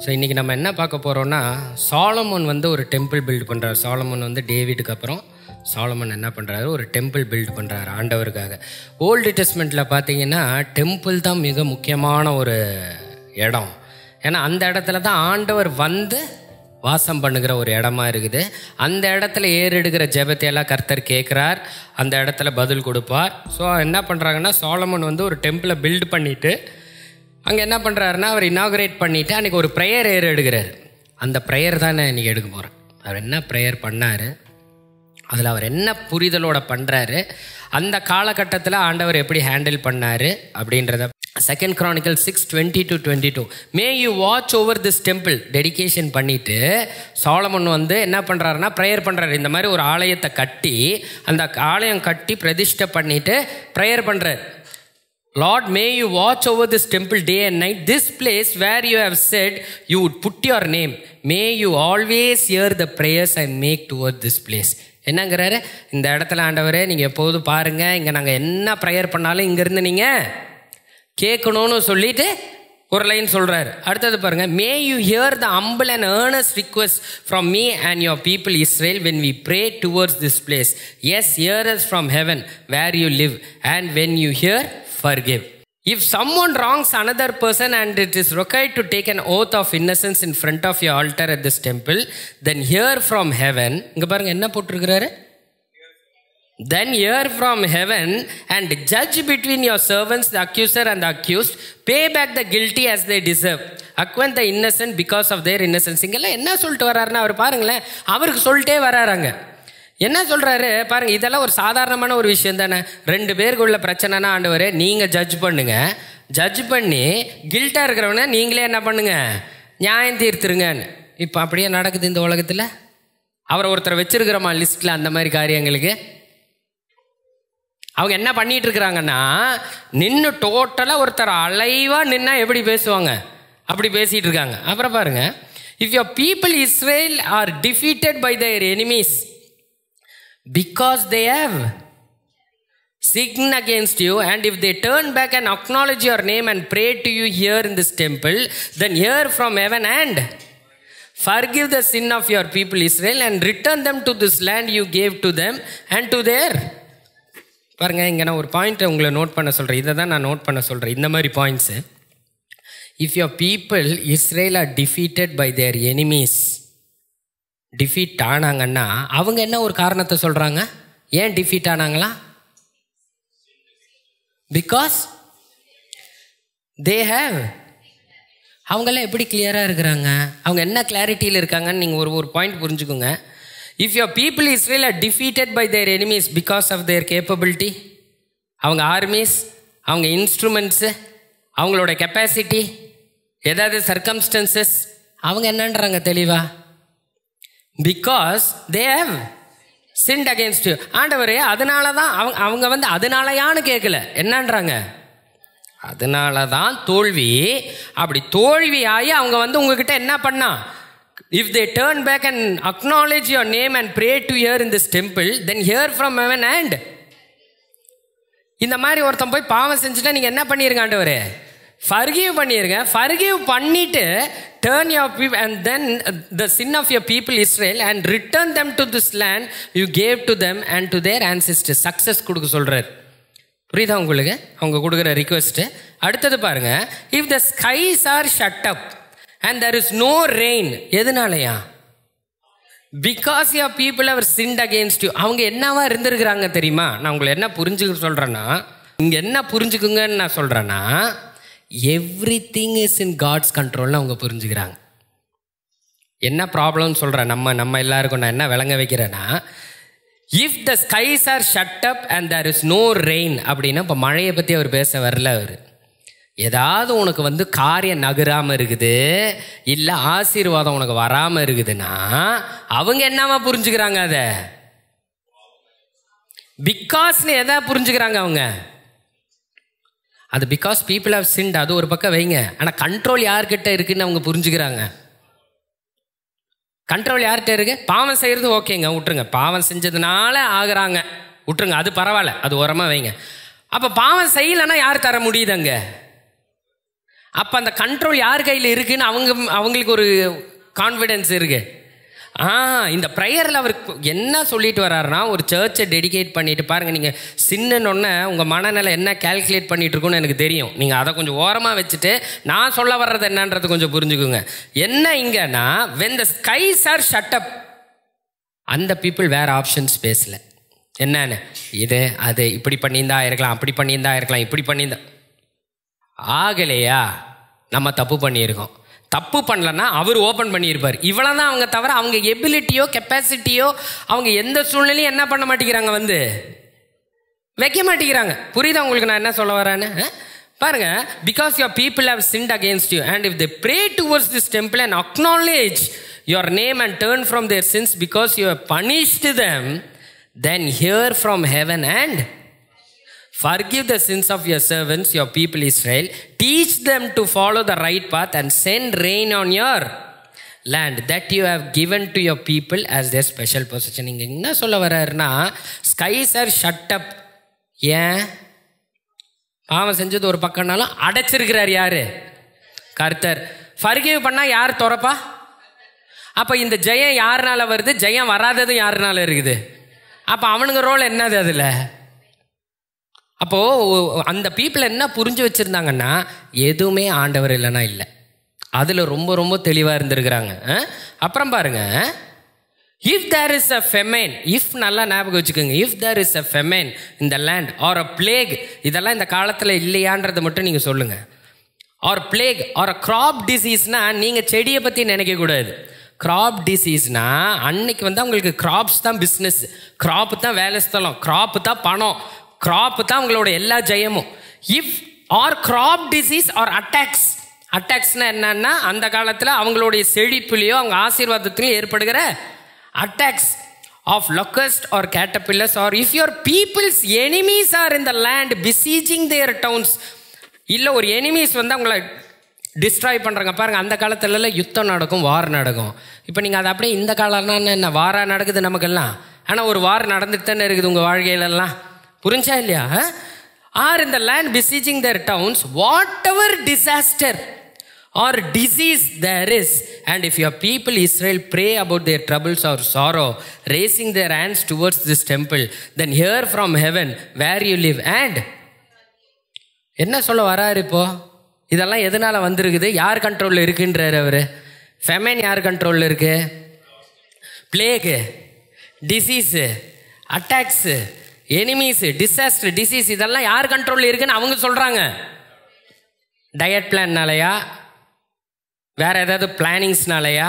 So இன்றைக்கி நம்ம என்ன பார்க்க போகிறோன்னா, சாலமோன் வந்து ஒரு டெம்பிள் பில்ட் பண்ணுறாரு. சாலமோன் வந்து டேவிடுக்கு அப்புறம் சாலமோன் என்ன பண்ணுறாரு, ஒரு டெம்பிள் பில்ட் பண்ணுறாரு ஆண்டவருக்காக. ஓல்டு டெஸ்ட்மெண்ட்டில் பார்த்தீங்கன்னா டெம்பிள் தான் மிக முக்கியமான ஒரு இடம். ஏன்னா அந்த இடத்துல தான் ஆண்டவர் வந்து வாசம் பண்ணுகிற ஒரு இடமா இருக்குது. அந்த இடத்துல ஏறெடுக்கிற ஜெபத்தையெல்லாம் கர்த்தர் கேட்குறார், அந்த இடத்துல பதில் கொடுப்பார். ஸோ என்ன பண்ணுறாங்கன்னா, சாலமோன் வந்து ஒரு டெம்பிளை பில்டு பண்ணிவிட்டு அங்கே என்ன பண்ணுறாருன்னா, அவர் இனாகுரேட் பண்ணிவிட்டு அன்றைக்கி ஒரு ப்ரேயர் எடுக்கிறார். அந்த ப்ரேயர் தான் நான் இன்றைக்கி எடுக்க போகிறேன். அவர் என்ன ப்ரேயர் பண்ணார், அதில் அவர் என்ன புரிதலோட பண்ணுறாரு, அந்த காலகட்டத்தில் ஆண்டவர் எப்படி ஹேண்டில் பண்ணார் அப்படின்றத 2 Chronicles 6:20-22. May you watch over this temple. Dedication பண்ணிவிட்டு சாலமோன் வந்து என்ன பண்ணுறாருன்னா ப்ரேயர் பண்ணுறாரு. இந்த மாதிரி ஒரு ஆலயத்தை கட்டி, அந்த ஆலயம் கட்டி பிரதிஷ்டை பண்ணிவிட்டு ப்ரேயர் பண்ணுறார். Lord, may you watch over this temple day and night, this place where you have said you would put your name. May you always hear the prayers I make toward this place. என்னங்கிறாரு, இந்த இடத்துல ஆண்டவரே நீங்கள் எப்போதும் பாருங்கள், இங்கே நாங்கள் என்ன prayer பண்ணாலும் இங்கேருந்து நீங்கள் கேட்கணும்னு சொல்லிட்டு ஒரு லைன் சொல்கிறாரு. அடுத்தது பாருங்கள், மே you here the humble and earnest request from me and your people Israel when we pray towards this place. Yes, hear us from heaven where you live, and when you hear, forgive. If someone wrongs another person and it is required to take an oath of innocence in front of your altar at this temple, then hear from heaven. இங்க பாருங்க என்ன போட்டிருக்கிறாரு, then hear from heaven and judge between your servants, the accuser and the accused. Pay back the guilty as they deserve. Acquaint the innocent because of their innocence. இங்கெல்லாம் என்ன சொல்லிட்டு வர்றாருன்னா, அவர் பாருங்களேன், அவருக்கு சொல்லிட்டே வர்றாங்க. என்ன சொல்கிறாரு பாருங்கள், இதெல்லாம் ஒரு சாதாரணமான ஒரு விஷயம் தானே. 2 பேருக்கு உள்ள பிரச்சனைனா ஆண்டவரே நீங்கள் ஜட்ஜ் பண்ணுங்க, ஜட்ஜ் பண்ணி கில்ட்டாக இருக்கிறவன நீங்களே என்ன பண்ணுங்க, நியாயம் தீர்த்துருங்கன்னு. இப்போ அப்படியே நடக்குது இந்த உலகத்தில். அவரை ஒருத்தர் வச்சிருக்கிறோமா லிஸ்ட்டில் அந்த மாதிரி காரியங்களுக்கு. அவங்க என்ன பண்ணிட்டு இருக்கிறாங்கன்னா, நின்று டோட்டலாக ஒருத்தர் அலைவாக நின்னா எப்படி பேசுவாங்க அப்படி பேசிகிட்டு இருக்காங்க. அப்புறம் பாருங்க, if your people Israel are defeated by their enemies because they have sinned against you, and if they turn back and acknowledge your name and pray to you here in this temple, then hear from heaven and forgive the sin of your people Israel and return them to this land you gave to them and to their. பாருங்க, இங்கே நான் ஒரு பாயிண்ட்டை உங்களை note பண்ண சொல்கிறேன். இதை தான் நான் நோட் பண்ண சொல்கிறேன், இந்த மாதிரி points. If your people Israel are defeated by their enemies, defeat ஆனாங்கன்னா அவங்க என்ன ஒரு காரணத்தை சொல்கிறாங்க, ஏன் டிஃபீட் ஆனாங்களா, பிகாஸ் தே ஹேவ். அவங்கெல்லாம் எப்படி கிளியராக இருக்கிறாங்க, அவங்க என்ன கிளாரிட்டியில் இருக்காங்கன்னு நீங்கள் ஒரு பாயிண்ட் புரிஞ்சுக்கோங்க. If your people Israel are defeated by their enemies because of their capability, அவங்க ஆர்மிஸ், அவங்க இன்ஸ்ட்ருமெண்ட்ஸு, அவங்களோட கெப்பாசிட்டி, ஏதாவது சர்க்கம்ஸ்டன்சஸ், அவங்க என்னன்றாங்க தெளிவாக, because they have sinned against you. ஆண்டவரே அதனால தான் அவங்க வந்து அதனாலயான்னு கேட்கல, என்னன்றாங்க, அதனால தான் தோல்வி. அப்படி தோல்வி ஆகி அவங்க வந்து உங்ககிட்ட என்ன பண்ணா, if they turn back and acknowledge your name and pray to here in this temple, then hear from heaven and. இந்த மாதிரி ஒருத்தன் போய் பாவம் செஞ்சுட்டா நீங்கள் என்ன பண்ணிருங்க ஆண்டவரே, forgive பண்ணிருங்க. forgive பண்ணிட்டு turn your people and then the sin of your people Israel and return them to this land you gave to them and to their ancestors. Success கொடுக்க சொல்கிறார். புரியுதா உங்களுக்கு அவங்க கொடுக்குற ரிக்வெஸ்ட்டு. அடுத்தது பாருங்க, if the skies are shut up and there is no rain, எதுனாலயா, because your people have sinned against you. அவங்க என்னவா இருந்திருக்கிறாங்க தெரியுமா. நான் உங்களை என்ன புரிஞ்சுக்க சொல்கிறேன்னா, இங்கே என்ன புரிஞ்சுக்குங்கன்னு நான் சொல்கிறேன்னா, எவ்ரிதிங் இஸ் இன் காட்ஸ் கண்ட்ரோல்னு அவங்க புரிஞ்சுக்கிறாங்க. என்ன ப்ராப்ளம்னு சொல்கிறேன், நம்ம எல்லாருக்கும் நான் என்ன விளங்க வைக்கிறேன்னா, if the skies are shut up and there is no rain அப்படின்னா, இப்போ மழையை பற்றி அவர் பேச வரல. அவர் ஏதாவது உனக்கு வந்து காரியம் நகராமல் இருக்குது, இல்லை ஆசீர்வாதம் உனக்கு வராமல் இருக்குதுன்னா அவங்க என்னவா புரிஞ்சுக்கிறாங்க, அதை பிகாஸ்னு எதா புரிஞ்சுக்கிறாங்க அவங்க. அது பிகாஸ் பீப்புள் ஹவ் சின்ட், அது ஒரு பக்கம் வைங்க. ஆனால் கண்ட்ரோல் யார்கிட்ட இருக்குன்னு அவங்க புரிஞ்சுக்கிறாங்க. கண்ட்ரோல் யார்கிட்ட இருக்கு, பாவம் செய்கிறது ஓகேங்க விட்டுருங்க, பாவம் செஞ்சதுனால ஆகுறாங்க விட்டுருங்க, அது பரவாயில்ல, அது ஓரமாக வைங்க. அப்போ பாவம் செய்யலைன்னா யார் தர முடியுதுங்க, அப்போ அந்த கண்ட்ரோல் யார் கையில் இருக்குன்னு அவங்களுக்கு ஒரு கான்ஃபிடென்ஸ் இருக்கு. இந்த ப்ரேயரில் அவர் என்ன சொல்லிட்டு வர்றாருன்னா, ஒரு சர்ச்சை டெடிகேட் பண்ணிட்டு பாருங்கள். நீங்கள் சின்னொன்னே உங்கள் மனநிலை என்ன கால்குலேட் பண்ணிட்டு இருக்குன்னு எனக்கு தெரியும். நீங்கள் அதை கொஞ்சம் ஓரமாக வச்சுட்டு நான் சொல்ல வர்றது என்னன்றது கொஞ்சம் புரிஞ்சுக்குங்க. என்ன இங்கன்னா, when the skies are shut up, அந்த பீப்புள் வேறு ஆப்ஷன்ஸ் பேசல. என்னன்னு, இது அது இப்படி பண்ணியிருந்தா இருக்கலாம், அப்படி பண்ணியிருந்தா இருக்கலாம், இப்படி பண்ணியிருந்தா ஆகலையா, நம்ம தப்பு பண்ணியிருக்கோம். தப்பு பண்ணலன்னா அவர் ஓப்பன் பண்ணியிருப்பார். இவ்வளோ தான் அவங்க தவிர அவங்க எபிலிட்டியோ கெப்பாசிட்டியோ அவங்க எந்த சூழ்நிலையும் என்ன பண்ண மாட்டேங்கிறாங்க, வந்து வைக்க மாட்டேங்கிறாங்க. புரியுதா உங்களுக்கு நான் என்ன சொல்ல வரேன்னு? பாருங்க, because your people have sinned against you and if they pray towards this temple and acknowledge your name and turn from their sins because you have punished them, then hear from heaven and forgive the sins of your servants, your people Israel. Teach them to follow the right path and send rain on your land that you have given to your people as their special possession. இங்கே என்ன சொல்ல வர்றாருன்னா, skies are shut up. ஏன்? பாவம் செஞ்சது ஒரு பக்கம்னாலும் அடைச்சிருக்கிறார் யாரு? கர்த்தர். Forgive பண்ணால் யார் திறப்பா? அப்போ இந்த ஜெயம் யாருனால வருது? ஜெயம் வராதது யாருனால இருக்குது? அப்போ அவனுங்க ரோல் என்னது அதில்? அப்போது அந்த பீப்புள் என்ன புரிஞ்சு வச்சுருந்தாங்கன்னா, எதுவுமே ஆண்டவர் இல்லைன்னா இல்லை. அதில் ரொம்ப ரொம்ப தெளிவாக இருந்திருக்கிறாங்க. அப்புறம் பாருங்கள், if there is a famine, if நல்லா ஞாபகம் வச்சுக்கோங்க, if there is a famine இந்த லேண்ட் ஆர் அ பிளேக், இதெல்லாம் இந்த காலத்தில் இல்லையான்றதை மட்டும் நீங்கள் சொல்லுங்கள். Or plague or a crop டிசீஸ்னால் நீங்கள் செடியை பற்றி நினைக்கக்கூடாது. கிராப் டிசீஸ்னா அன்னைக்கு வந்து அவங்களுக்கு கிராப்ஸ் தான் பிஸ்னஸ், கிராப்பு தான் வேலை ஸ்தலம், கிராப்பு தான் பணம், கிராப்பு தான் அவங்களோட எல்லா ஜெயமும். If or crop disease or attacks, அட்டாக்ஸ்னா என்னன்னா அந்த காலத்தில் அவங்களுடைய செழிப்புலையோ அவங்க ஆசீர்வாதத்திலையும் ஏற்படுகிற attacks of locust or caterpillars or if your people's enemies are in the land besieging their towns, இல்லை ஒரு எனிமீஸ் வந்து அவங்கள டிஸ்ட்ராய் பண்ணுறாங்க. பாருங்கள், அந்த காலத்துலலாம் யுத்தம் நடக்கும், வார் நடக்கும். இப்போ நீங்கள் அதை அப்படியே இந்த காலம்னா என்ன, வாராக நடக்குது நமக்கெல்லாம். ஆனால் ஒரு வார் நடந்துட்டு தானே இருக்குது உங்கள் வாழ்க்கையிலெல்லாம். புரிஞ்சா இல்லையா? Or in the land besieging their towns whatever disaster or disease there is, and if your people Israel pray about their troubles or sorrow, raising their hands towards this temple, then hear from heaven where you live and என்ன சொல்ல வராரு இப்போ? இதெல்லாம் எதனால வந்திருக்குது? யார் கண்ட்ரோலில் இருக்குன்றார் அவர்? Famine யார் கண்ட்ரோலில் இருக்கு? Plague, disease, attacks, enemies, disaster, disease, இதெல்லாம் யார் கண்ட்ரோலில் இருக்குன்னு அவங்க சொல்கிறாங்க. டயட் பிளான்னாலையா, வேறு ஏதாவது பிளானிங்ஸ்னாலையா,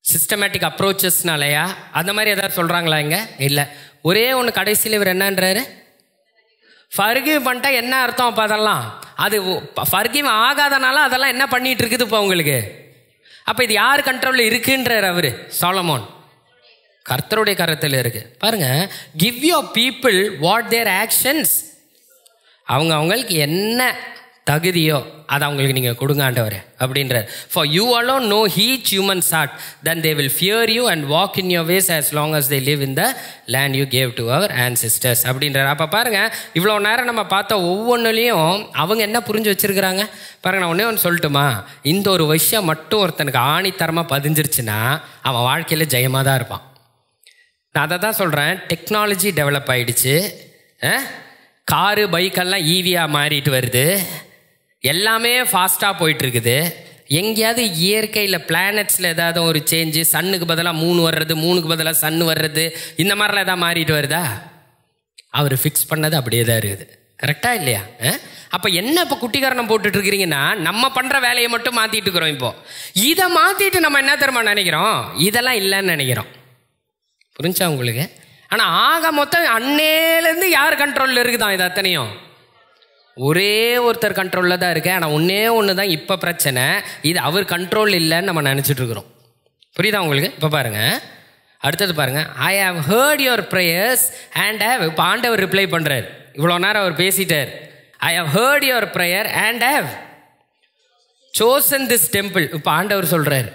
சிஸ்டமேட்டிக் அப்ரோச்சஸ்னாலையா, அந்த மாதிரி ஏதாவது சொல்கிறாங்களா? இங்கே இல்லை. ஒரே ஒன்று கடைசியில் இவர் என்னன்றாரு? ஃபர்கிவ் பண்ணிட்டா என்ன அர்த்தம்? அப்போ அதெல்லாம் அது ஃபர்கிவ் ஆகாதனால அதெல்லாம் என்ன பண்ணிகிட்டு இருக்குது இப்போ உங்களுக்கு? அப்போ இது யார் கண்ட்ரோலில் இருக்குன்றார் அவர் சாலமோன்? கர்த்தருடைய கரத்தில் இருக்குது. பாருங்கள், give your people what their actions, அவங்களுக்கு என்ன தகுதியோ அதை அவங்களுக்கு நீங்கள் கொடுங்க ஆண்டவரே அப்படின்றார். For you alone know each human heart, then they will fear you and walk in your ways as long as they live in the land you gave to our ancestors அப்படின்றார். அப்போ பாருங்கள், இவ்வளோ நேரம் நம்ம பார்த்த ஒவ்வொன்றுலேயும் அவங்க என்ன புரிஞ்சு வச்சுருக்கிறாங்க பாருங்கள். நான் ஒன்றே ஒன்று சொல்லட்டுமா? இந்த ஒரு விஷயம் மட்டும் ஒருத்தனுக்கு ஆணித்தரமாக பதிஞ்சிருச்சுன்னா அவன் வாழ்க்கையில் ஜெயமாக தான் இருப்பான். நான் அதை தான் சொல்கிறேன். டெக்னாலஜி டெவலப் ஆகிடுச்சு, காரு பைக்கெல்லாம் ஈவியாக மாறிட்டு வருது, எல்லாமே ஃபாஸ்ட்டாக போயிட்டுருக்குது. எங்கேயாவது இயற்கையில் பிளானட்ஸில் ஏதாவது ஒரு சேஞ்சு, சன்னுக்கு பதிலாக மூணு வர்றது, மூணுக்கு பதிலாக சன்னு வர்றது, இந்த மாதிரிலாம் எதாவது மாறிட்டு வருதா? அவர் ஃபிக்ஸ் பண்ணது அப்படியே தான் இருக்குது. கரெக்டாக இல்லையா? அப்போ என்ன இப்போ குட்டிக்காரணம் போட்டுட்ருக்கிறீங்கன்னா, நம்ம பண்ணுற வேலையை மட்டும் மாற்றிட்டு இருக்கிறோம். இப்போது இதை மாற்றிட்டு நம்ம என்ன தெரியுமா நினைக்கிறோம்? இதெல்லாம் இல்லைன்னு நினைக்கிறோம். புரிஞ்சா உங்களுக்கு? ஆனால் ஆக மொத்தம் அன்னையிலேருந்து யார் கண்ட்ரோலில் இருக்குதான்? இது அத்தனையும் ஒரே ஒருத்தர் கண்ட்ரோலில் தான் இருக்கு. ஆனால் ஒன்றே ஒன்று தான் இப்போ பிரச்சனை, இது அவர் கண்ட்ரோல் இல்லைன்னு நம்ம நினச்சிட்ருக்குறோம். புரியுதா உங்களுக்கு? இப்போ பாருங்கள், அடுத்தது பாருங்கள். I have heard your prayers and have, இப்போ ஆண்டவர் ரிப்ளை பண்ணுறார். இவ்வளோ நேரம் அவர் பேசிட்டார். I have heard your prayer and have chosen this temple. இப்போ ஆண்டவர் சொல்கிறார்.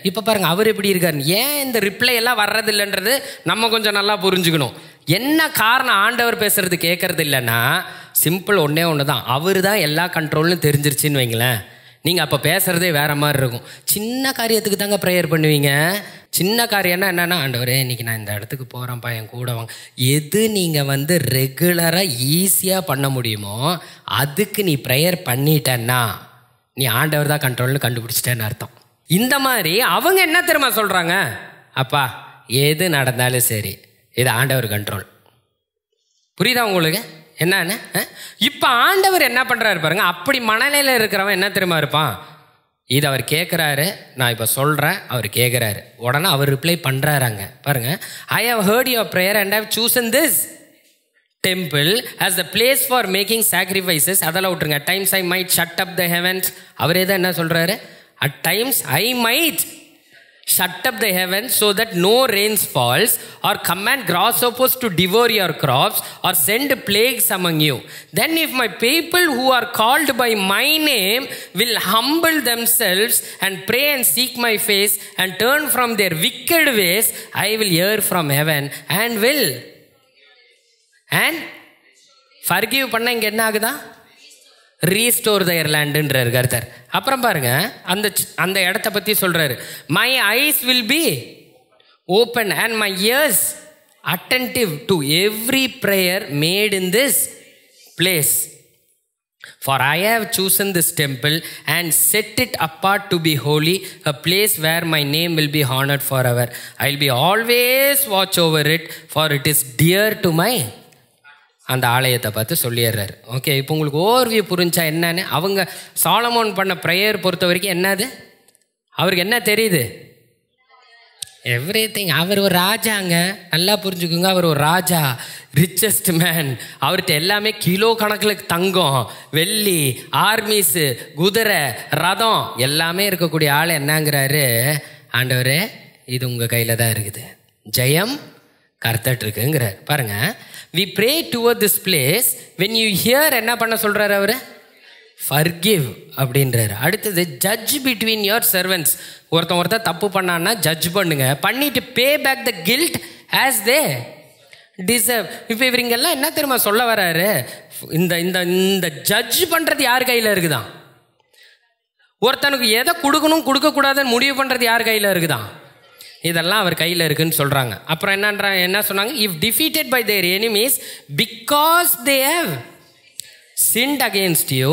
இப்போ பாருங்கள் அவர் எப்படி இருக்காரு. ஏன் இந்த ரிப்ளை எல்லாம் வர்றதில்லைன்றது நம்ம கொஞ்சம் நல்லா புரிஞ்சுக்கணும். என்ன காரணம் ஆண்டவர் பேசுறது கேட்கறது இல்லைன்னா, சிம்பிள் ஒன்றே ஒன்று தான், அவர் தான் எல்லா கண்ட்ரோல்னு தெரிஞ்சிருச்சின்னு வைங்களேன். நீங்கள் அப்போ பேசுகிறதே வேறு மாதிரி இருக்கும். சின்ன காரியத்துக்கு தாங்க ப்ரேயர் பண்ணுவீங்க. சின்ன காரியம்னா என்னென்னா, ஆண்டவரே இன்றைக்கி நான் இந்த இடத்துக்கு போகிறேன்ப்பா, என் கூட வாங்க. எது நீங்கள் ரெகுலராக ஈஸியாக பண்ண முடியுமோ அதுக்கு நீ ப்ரேயர் பண்ணிட்டேன்னா நீ ஆண்டவர் தான் கண்ட்ரோல்னு கண்டுபிடிச்சிட்டேன்னு அர்த்தம். இந்த மாதிரி அவங்க என்ன தெரியுமா சொல்கிறாங்க, அப்பா எது நடந்தாலும் சரி இது ஆண்டவர் கண்ட்ரோல். புரியுதா உங்களுக்கு என்னன்னு? இப்போ ஆண்டவர் என்ன பண்ணுறாரு பாருங்க. அப்படி மனநிலையில் இருக்கிறவன் என்ன தெரியுமா இருப்பான், இது அவர் கேட்குறாரு, நான் இப்போ சொல்கிறேன், அவர் கேட்குறாரு, உடனே அவர் ரிப்ளை பண்ணுறாராங்க பாருங்க. I have heard your prayer and have chosen this temple as the place for making sacrifices. அதெல்லாம் விட்டுருங்க. at times I might shut up the heavens. அவரே தான் என்ன சொல்கிறாரு, at times I might shut up the heavens so that no rains falls, or command grasshoppers to devour your crops, or send plagues among you. Then if my people who are called by my name will humble themselves and pray and seek my face and turn from their wicked ways, I will hear from heaven and will and forgive. பண்ண இங்கே என்ன ஆகுதா, restore their லேண்டுன்றார் கர்த்தர். அப்புறம் பாருங்க, அந்த இடத்த பற்றி சொல்கிறாரு, my eyes will be open and my years attentive to every prayer made in this place. For I have chosen this temple and set it apart to be holy, a place where my name will be honored forever. I will be always watch over it, for it is dear to my. அந்த ஆலயத்தை பார்த்து சொல்லிடுறாரு. Okay, இப்போ உங்களுக்கு overview புரிஞ்சா என்னன்னு. அவங்க Solomon பண்ண ப்ரேயர் பொறுத்த வரைக்கும் என்னது, அவருக்கு என்ன தெரியுது, எவ்ரிதிங். அவர் ஒரு ராஜாங்க, நல்லா புரிஞ்சுக்குங்க. அவர் ஒரு ராஜா, ரிச்சஸ்ட் மேன். அவர்கிட்ட எல்லாமே கிலோ கணக்கில் தங்கம், வெள்ளி, ஆர்மிஸு, குதிரை, ரதம் எல்லாமே இருக்கக்கூடிய ஆள் என்னங்கிறாரு, ஆண்டவரே இது உங்கள் கையில் தான் இருக்குது, ஜெயம் கர்த்தர் இருக்குங்கிறார். பாருங்க, we pray toward this place. when you hear என்ன பண்ண சொல்றாரு அவரு, forgive அப்படின்றாரு. அடுத்தது judge between your servants. ஒருத்தர் தப்பு பண்ணான்னா ஜட்ஜ் பண்ணுங்க, பண்ணிட்டு pay back the guilt as they deserve. இப்போ இவங்கெல்லாம் என்ன தெரியுமா சொல்ல வராரு, இந்த இந்த இந்த ஜட்ஜ் பண்றது யார் கையில் இருக்குதான், ஒருத்தனுக்கு எதை கொடுக்கணும் கொடுக்கக்கூடாதுன்னு முடிவு பண்ணுறது யார் கையில் இருக்குதான், இதெல்லாம் அவர் கையில் இருக்குன்னு சொல்கிறாங்க. அப்புறம் என்ன சொன்னாங்க, if defeated by their enemies because they have sinned against you,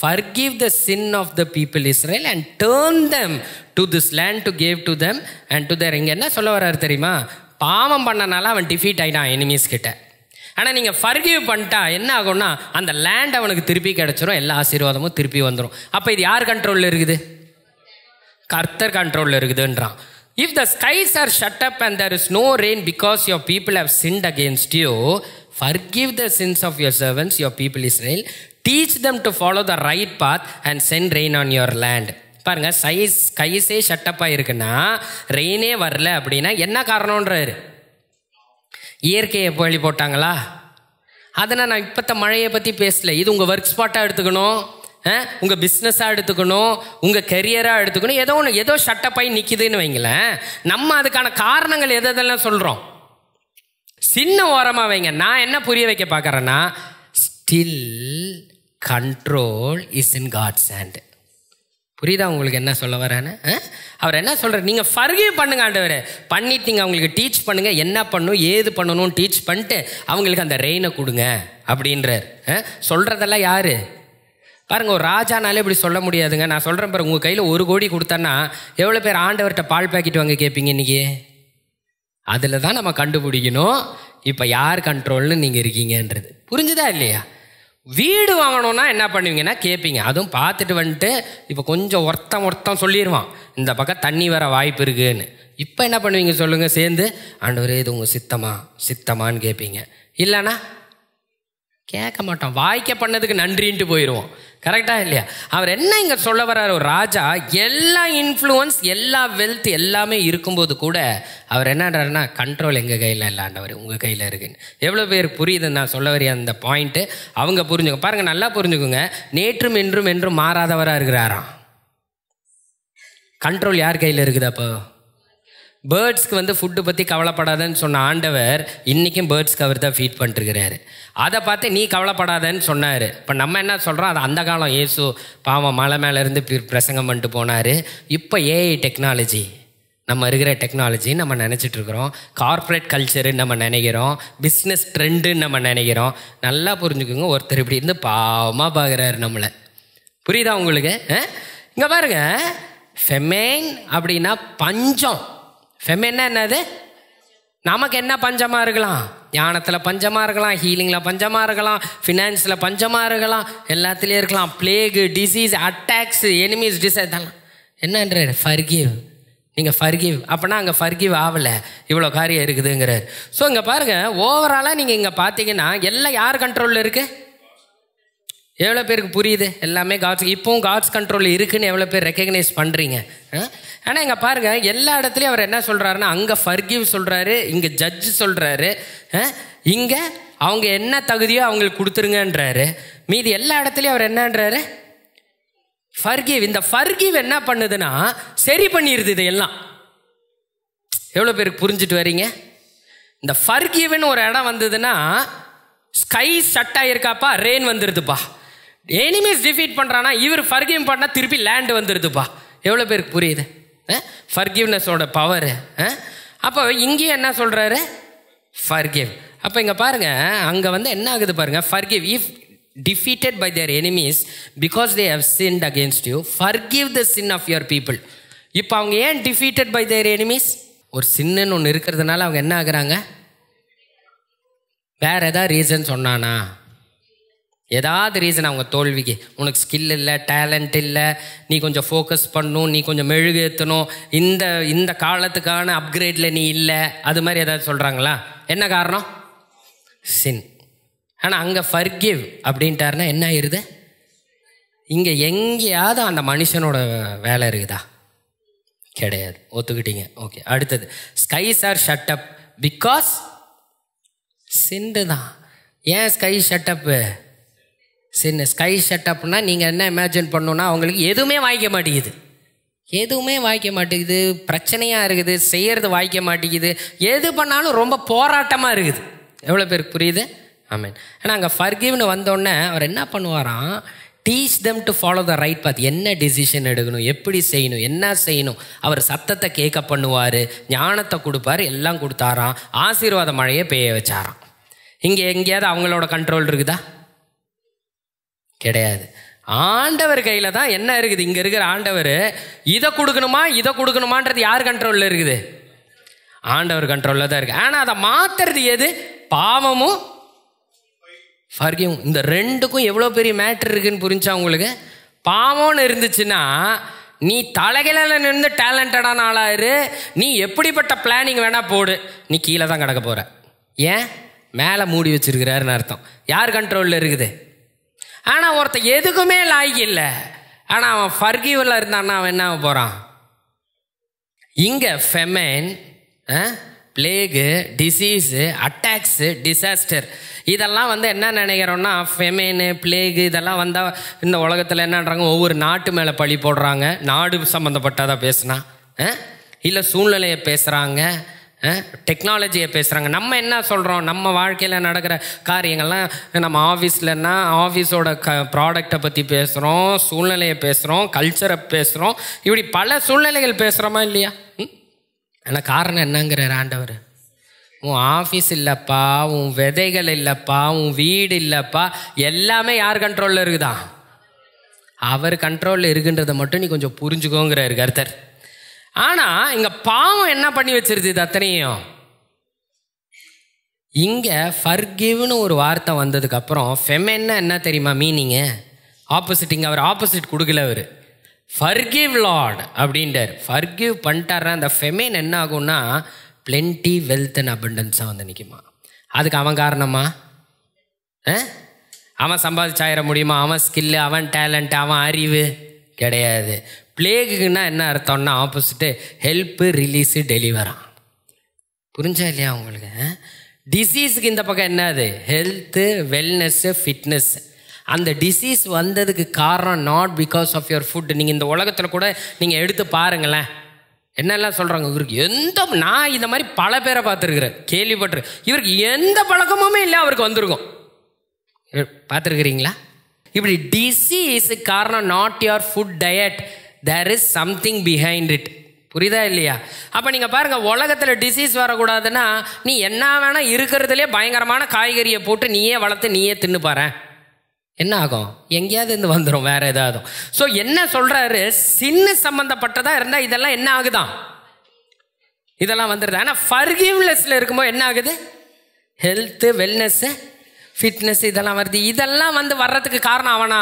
forgive the sin of the people Israel and turn them to this land to give to them and to their. இங்கே என்ன சொல்ல வர்றாரு தெரியுமா, பாவம் பண்ணனால அவன் defeat ஆகிட்டான் enemies கிட்ட. ஆனால் நீங்கள் ஃபர்கிவ் பண்ணிட்டா என்ன ஆகும்னா, அந்த லேண்ட் அவனுக்கு திருப்பி கிடச்சிரும், எல்லா ஆசீர்வாதமும் திருப்பி வந்துடும். அப்போ இது யார் கண்ட்ரோலில் இருக்குது, கர்த்தர் கண்ட்ரோலில் இருக்குதுன்றான். If the skies are shut up and there is no rain because your people have sinned against you, forgive the sins of your servants, your people Israel. Teach them to follow the right path and send rain on your land. பாருங்க, ஸ்கைஸே shut up ஆகிருக்குன்னா, ரெயினே வரல அப்படின்னா என்ன காரணம்ன்றாரு, இயற்கையை பழி போட்டாங்களா. அதனால் நான் இப்போத்த மழையை பற்றி பேசல, இது உங்கள் ஒர்க் ஸ்பாட்டாக எடுத்துக்கணும், உங்கள் பிஸ்னஸாக எடுத்துக்கணும், உங்கள் கெரியராக எடுத்துக்கணும். ஏதோ ஒன்று ஏதோ ஷட்டப்பாகி நிற்கிதுன்னு வைங்களேன். நம்ம அதுக்கான காரணங்கள் எதெல்லாம் சொல்கிறோம், சின்ன ஓரமாக வைங்க. நான் என்ன புரிய வைக்க பார்க்குறேன்னா, still control is in God's hand. புரியுதா உங்களுக்கு என்ன சொல்ல வரேன்னு? அவர் என்ன சொல்கிறார், நீங்கள் ஃபர்கிவ் பண்ணுங்க ஆண்டவரே, பண்ணிட்டு நீங்கள் அவங்களுக்கு டீச் பண்ணுங்கள், என்ன பண்ணணும் ஏது பண்ணணும்னு டீச் பண்ணிட்டு அவங்களுக்கு அந்த ரெயினை கொடுங்க அப்படின்றார். சொல்கிறதெல்லாம் யார் பாருங்க, ஒரு ராஜானாலே இப்படி சொல்ல முடியாதுங்க. நான் சொல்கிறேன் பாருங்க, உங்கள் கையில் 1 கோடி கொடுத்தேன்னா எவ்வளோ பேர் ஆண்டவர்கிட்ட பால் பாக்கெட் வாங்க கேட்பீங்க இன்றைக்கி? அதில் தான் நம்ம கண்டுபிடிக்கணும் இப்போ யார் கண்ட்ரோல்னு நீங்கள் இருக்கீங்கன்றது. புரிஞ்சுதா இல்லையா? வீடு வாங்கணுன்னா என்ன பண்ணுவீங்கன்னா கேட்பீங்க, அதுவும் பார்த்துட்டு வந்துட்டு இப்போ கொஞ்சம் ஒருத்தம் சொல்லிடுவான், இந்த பக்கம் தண்ணி வர வாய்ப்பு இருக்குன்னு. இப்போ என்ன பண்ணுவீங்க சொல்லுங்கள், சேர்ந்து ஆண்டவரே இது உங்கள் சித்தமான்னு கேட்பீங்க. இல்லைன்னா கேட்க மாட்டோம், வாய்க்க பண்ணதுக்கு நன்றின்ட்டு போயிடுவோம். கரெக்டாக இல்லையா? அவர் என்ன இங்கே சொல்ல வர்றார், ஒரு ராஜா எல்லா இன்ஃப்ளூயன்ஸ் எல்லா வெல்த் எல்லாமே இருக்கும்போது கூட அவர் என்னன்றாருன்னா, கண்ட்ரோல் எங்கள் கையில் இல்லை ஆண்டவர், உங்கள் கையில் இருக்குன்னு. எவ்வளோ பேர் புரியுதுன்னு நான் சொல்ல வரைய அந்த பாயிண்ட்டு அவங்க புரிஞ்சுங்க. பாருங்கள், நல்லா புரிஞ்சுக்குங்க. நேற்றும் என்றும் மாறாதவராக இருக்கிறாராம். கண்ட்ரோல் யார் கையில் இருக்குது? அப்போ பேர்ட்ஸ்க்கு வந்து ஃபுட்டு பற்றி கவலைப்படாதன்னு சொன்ன ஆண்டவர் இன்றைக்கும் பேர்ட்ஸ்க்கு அவர் தான் ஃபீட் பண்ணிட்டுருக்கிறாரு. அதை பார்த்து நீ கவலைப்படாதன்னு சொன்னார். இப்போ நம்ம என்ன சொல்கிறோம், அது அந்த காலம் இயேசு பாவம் மலை மேலேருந்து பிரசங்கம் பண்ணிட்டு போனார். இப்போ ஏஐ டெக்னாலஜி, நம்ம இருக்கிற டெக்னாலஜி நம்ம நினச்சிட்ருக்குறோம். கார்ப்பரேட் கல்ச்சருன்னு நம்ம நினைக்கிறோம், பிஸ்னஸ் ட்ரெண்டுன்னு நம்ம நினைக்கிறோம். நல்லா புரிஞ்சுக்கோங்க, ஒருத்தர் இப்படி இருந்து பாவமாக பார்க்குறாரு நம்மளை. புரியுதா உங்களுக்கு? இங்கே பாருங்க, ஃபெமைன் அப்படின்னா பஞ்சம். ஃபெமைன்னா என்னது? நமக்கு என்ன பஞ்சமாக இருக்கலாம்? ஞானத்தில் பஞ்சமாக இருக்கலாம், ஹீலிங்கில் பஞ்சமாக இருக்கலாம், ஃபினான்ஸில் பஞ்சமாக இருக்கலாம், எல்லாத்துலேயும் இருக்கலாம். பிளேகு, டிசீஸ், அட்டாக்ஸு, எனிமீஸ், இதெல்லாம் என்னன்றார்? ஃபர்கிவ். நீங்கள் ஃபர்கிவ். அப்போனா அங்கே ஃபர்கிவ் ஆகலை, இவ்வளோ காரியம் இருக்குதுங்கிறார். ஸோ இங்கே பாருங்கள், ஓவராலாக நீங்கள் இங்கே பார்த்தீங்கன்னா எல்லாம் யார் கண்ட்ரோலில் இருக்குது? எவ்வளோ பேருக்கு புரியுது? எல்லாமே காட்ஸ். இப்போவும் காட்ஸ் கண்ட்ரோலில் இருக்குதுன்னு எவ்வளோ பேர் ரெக்கக்னைஸ் பண்ணுறீங்க? ஆனால் இங்கே பாருங்கள், எல்லா இடத்துலையும் அவர் என்ன சொல்கிறாருன்னா, அங்கே ஃபர்கிவ் சொல்கிறாரு, இங்கே ஜட்ஜு சொல்கிறாரு, இங்கே அவங்க என்ன தகுதியோ அவங்களுக்கு கொடுத்துருங்கன்றாரு. மீதி எல்லா இடத்துலையும் அவர் என்னன்றாரு? ஃபர்கிவ். இந்த ஃபர்கிவ் என்ன பண்ணுதுன்னா சரி பண்ணிடுது இதையெல்லாம். எவ்வளோ பேருக்கு புரிஞ்சுட்டு வரீங்க? இந்த ஃபர்கிவ்னு ஒரு இடம் வந்ததுன்னா ஸ்கை ஷட் ஆகிருக்காப்பா, ரெயின் வந்துடுதுப்பா. எனிமீஸ் டிஃபீட் பண்ணுறானா இவர் ஃபர்கிவ் பண்ணால் திருப்பி லேண்ட் வந்துடுதுப்பா. எவ்வளோ பேருக்கு புரியுது ஃபர்கிவ்னஸோட பவர்? அப்போ இங்கேயும் என்ன சொல்கிறாரு? ஃபர்கிவ். அப்போ இங்கே பாருங்கள், அங்கே வந்து என்ன ஆகுது பாருங்கள், forgive. If defeated by their enemies because they have sinned against you, forgive the sin of your people. இப்போ அவங்க ஏன் defeated by their enemies? ஒரு சின்னு ஒன்று இருக்கிறதுனால அவங்க என்ன ஆகுறாங்க? வேற ஏதாவது ரீசன் சொன்னானா? ஏதாவது ரீசன் அவங்க தோல்விக்கு, உனக்கு ஸ்கில் இல்லை, டேலண்ட் இல்லை, நீ கொஞ்சம் ஃபோக்கஸ் பண்ணணும், நீ கொஞ்சம் மெழுகு ஏற்றணும், இந்த காலத்துக்கான அப்கிரேடில் நீ இல்லை, அது மாதிரி ஏதாவது சொல்கிறாங்களா? என்ன காரணம்? சின். ஆனால் அங்கே ஃபர்கிவ் அப்படின்ட்டாருன்னா என்ன ஆயிடுது? இங்கே எங்கேயாவது அந்த மனுஷனோட வேலை இருக்குதா? கிடையாது. ஒத்துக்கிட்டீங்க, ஓகே. அடுத்தது, skies are shut up because sin தான். ஏன் ஸ்கை ஷட்டப்பு? சின்ன. ஸ்கை ஷட்டப்னா நீங்கள் என்ன இமேஜின் பண்ணணுன்னா, அவங்களுக்கு எதுவுமே வாய்க்க மாட்டேங்குது, எதுவுமே வாய்க்க மாட்டேங்குது, பிரச்சனையாக இருக்குது, செய்கிறது வாய்க்க மாட்டேங்குது, எது பண்ணாலும் ரொம்ப போராட்டமாக இருக்குது. எவ்வளோ பேருக்கு புரியுது? ஆமீன். ஆனால் அங்கே ஃபர்கிவ்னு வந்தோடனே அவர் என்ன பண்ணுவாராம்? Teach them to follow the right path. என்ன டிசிஷன் எடுக்கணும், எப்படி செய்யணும், என்ன செய்யணும், அவர் சத்தத்தை கேட்க பண்ணுவார், ஞானத்தை கொடுப்பார், எல்லாம் கொடுத்தாராம். ஆசீர்வாத மழையை பெய்ய வச்சாராம். இங்கே எங்கேயாவது அவங்களோட கண்ட்ரோல் இருக்குதா? கிடையாது. ஆண்டவர் கையில் தான் என்ன இருக்குது. இங்கே இருக்கிற ஆண்டவர் இதை கொடுக்கணுமா இதை கொடுக்கணுமான்றது யார் கண்ட்ரோலில் இருக்குது? ஆண்டவர் கண்ட்ரோலில் தான் இருக்குது. ஆனால் அதை மாற்றுறது எது? பாவமும் ஃபர்கிவும். இந்த ரெண்டுக்கும் எவ்வளோ பெரிய மேட்ரு இருக்குதுன்னு புரிஞ்சா உங்களுக்கு? பாவம்னு இருந்துச்சுன்னா நீ தலைகளில் நின்று டேலண்டடான ஆளாயிரு, நீ எப்படிப்பட்ட பிளானிங் வேணால் போடு, நீ கீழே தான் கிடக்க போகிற. ஏன்? மேலே மூடி வச்சிருக்கிறாருன்னு அர்த்தம். யார் கண்ட்ரோலில் இருக்குது? ஆனால் ஒருத்தன் எதுக்குமே லாய்க்கு இல்லை, ஆனால் அவன் ஃபர்கிவில் இருந்தான்னா அவன் என்ன ஆக போகிறான்? இங்கே ஃபெமைன், பிளேகு, டிசீஸு, அட்டாக்ஸு, டிசாஸ்டர், இதெல்லாம் வந்து என்ன நினைக்கிறோன்னா, ஃபெமைனு, பிளேகு இதெல்லாம் வந்தால் இந்த உலகத்தில் என்னன்றாங்க, ஒவ்வொரு நாட்டு மேலே பழி போடுறாங்க. நாடு சம்மந்தப்பட்டதாக பேசுனா, இல்லை சூழ்நிலையை பேசுகிறாங்க, டெக்னாலஜியை பேசுகிறாங்க. நம்ம என்ன சொல்கிறோம்? நம்ம வாழ்க்கையில் நடக்கிற காரியங்கள்லாம் நம்ம ஆஃபீஸ்லன்னா ஆஃபீஸோட ப்ராடக்டை பற்றி பேசுகிறோம், சூழ்நிலையை பேசுகிறோம், கல்ச்சரை பேசுகிறோம், இப்படி பல சூழ்நிலைகள் பேசுகிறோமா இல்லையா? ஆனால் காரணம் என்னங்கிறார் ஆண்டவர்? உன் ஆஃபீஸ் இல்லைப்பா, உன் விதைகள் இல்லைப்பா, உன் வீடு இல்லைப்பா, எல்லாமே யார் கண்ட்ரோலில் இருக்குதா? அவர் கண்ட்ரோலில் இருக்குன்றதை மட்டும் நீ கொஞ்சம் புரிஞ்சுக்கோங்கிறாரு கர்த்தர். ஆனால் இங்கே பாவம் என்ன பண்ணி வச்சிருது இது அத்தனையும்? இங்கே ஃபர்கிவ்னு ஒரு வார்த்தை வந்ததுக்கப்புறம் ஃபெமைன்னா என்ன தெரியுமா மீனிங்கு? ஆப்போசிட். இங்கே அவர் ஆப்போசிட் கொடுக்கல, அவர் ஃபர்கிவ் லார்ட் அப்படின்றார். ஃபர்கிவ் பண்ணிட்டார்னா அந்த ஃபெமைன் என்ன ஆகும்னா பிளென்டி, வெல்த் அண்ட் அபண்டன்ஸாக வந்து நிற்குமா. அதுக்கு அவன் காரணமா? அவன் சம்பாதிச்சாயிர முடியுமா? அவன் ஸ்கில்லு, அவன் டேலண்ட், அவன் அறிவு கிடையாது. பிளேகுன்னா என்ன அர்த்தம்னா ஆப்போசிட்டு, ஹெல்ப்பு, ரிலீஸு, டெலிவரா. புரிஞ்சா இல்லையா உங்களுக்கு? டிசீஸுக்கு இந்த பக்கம் என்னது? Health, wellness, fitness. அந்த டிசீஸ் வந்ததுக்கு காரணம் not because of your food. நீங்கள் இந்த உலகத்தில் கூட நீங்கள் எடுத்து பாருங்களேன், என்னெல்லாம் சொல்கிறாங்க, இவருக்கு நான் இந்த மாதிரி பல பேரை பார்த்துருக்குறேன், கேள்விப்பட்டிருக்கேன், இவருக்கு எந்த பழக்கமுமே இல்லை, அவருக்கு வந்திருக்கும். பார்த்துருக்குறீங்களா? இப்படி டிசீஸ் காரணம் not your food diet, there is something behind it. புரியுதா இல்லையா? அப்போ நீங்கள் பாருங்கள், உலகத்தில் டிசீஸ் வரக்கூடாதுன்னா நீ என்ன வேணால் இருக்கிறதுலே பயங்கரமான காய்கறியை போட்டு நீயே வளர்த்து நீயே தின்னு பாரு, என்ன ஆகும்? எங்கேயாவது இருந்து வந்துடும் வேற ஏதாவது. ஸோ என்ன சொல்கிறாரு, சின்ன சம்மந்தப்பட்டதாக இருந்தால் இதெல்லாம் என்ன ஆகுதான், இதெல்லாம் வந்துடுது. ஆனால் ஃபர்கிவ்னஸ்ல இருக்கும்போது என்ன ஆகுது, ஹெல்த்து, வெல்னஸ்ஸு, ஃபிட்னஸ் இதெல்லாம் வருது. இதெல்லாம் வந்து வர்றதுக்கு காரணம் அவனா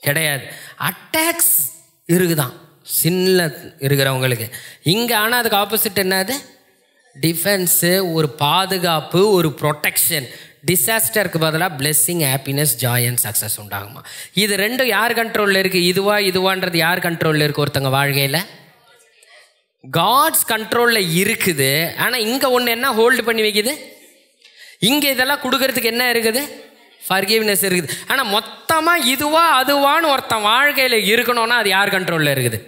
கிடையாது, அட்டாக்ஸ் இருக்குதான் சின்ன இருக்கிறவங்களுக்கு இங்கே. ஆனால் அதுக்கு ஆப்போசிட் என்னது, டிஃபென்ஸு, ஒரு பாதுகாப்பு, ஒரு ப்ரொடெக்ஷன். டிசாஸ்டருக்கு பதிலாக blessing, happiness, joy and success உண்டாகுமா. இது ரெண்டும் யார் கண்ட்ரோலில் இருக்குது? இதுவான்றது யார் கண்ட்ரோலில் இருக்குது? ஒருத்தங்க வாழ்க்கையில் காட்ஸ் கண்ட்ரோலில் இருக்குது. ஆனால் இங்கே ஒன்று என்ன ஹோல்டு பண்ணி வைக்குது, இங்கே இதெல்லாம் கொடுக்கறதுக்கு என்ன இருக்குது, ஃபர்கிவ்னஸ் இருக்குது. ஆனால் மொத்தமாக இதுவா அதுவான்னு ஒருத்தன் வாழ்க்கையில் இருக்கணும்னா அது யார் கண்ட்ரோலில் இருக்குது?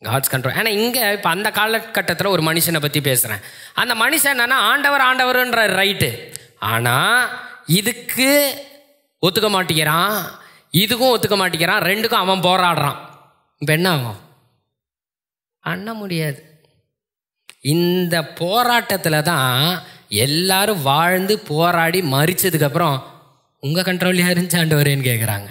God's control. ஆனால் இங்கே இப்போ அந்த காலகட்டத்தில் ஒரு மனுஷனை பற்றி பேசுகிறேன். அந்த மனுஷன் என்னன்னா ஆண்டவர்ன்ற ரைட்டு, ஆனால் இதுக்கு ஒத்துக்க மாட்டேங்கிறான், இதுக்கும் ஒத்துக்க மாட்டேங்கிறான், ரெண்டுக்கும் அவன் போராடுறான். இப்போ என்ன ஆகும்? பண்ண முடியாது. இந்த போராட்டத்தில் தான் எல்லாரும் வாழ்ந்து போராடி மறிச்சதுக்கப்புறம் உங்கள் கண்ட்ரோல் யாருன்னு ஆண்டவரேன்னு கேட்குறாங்க.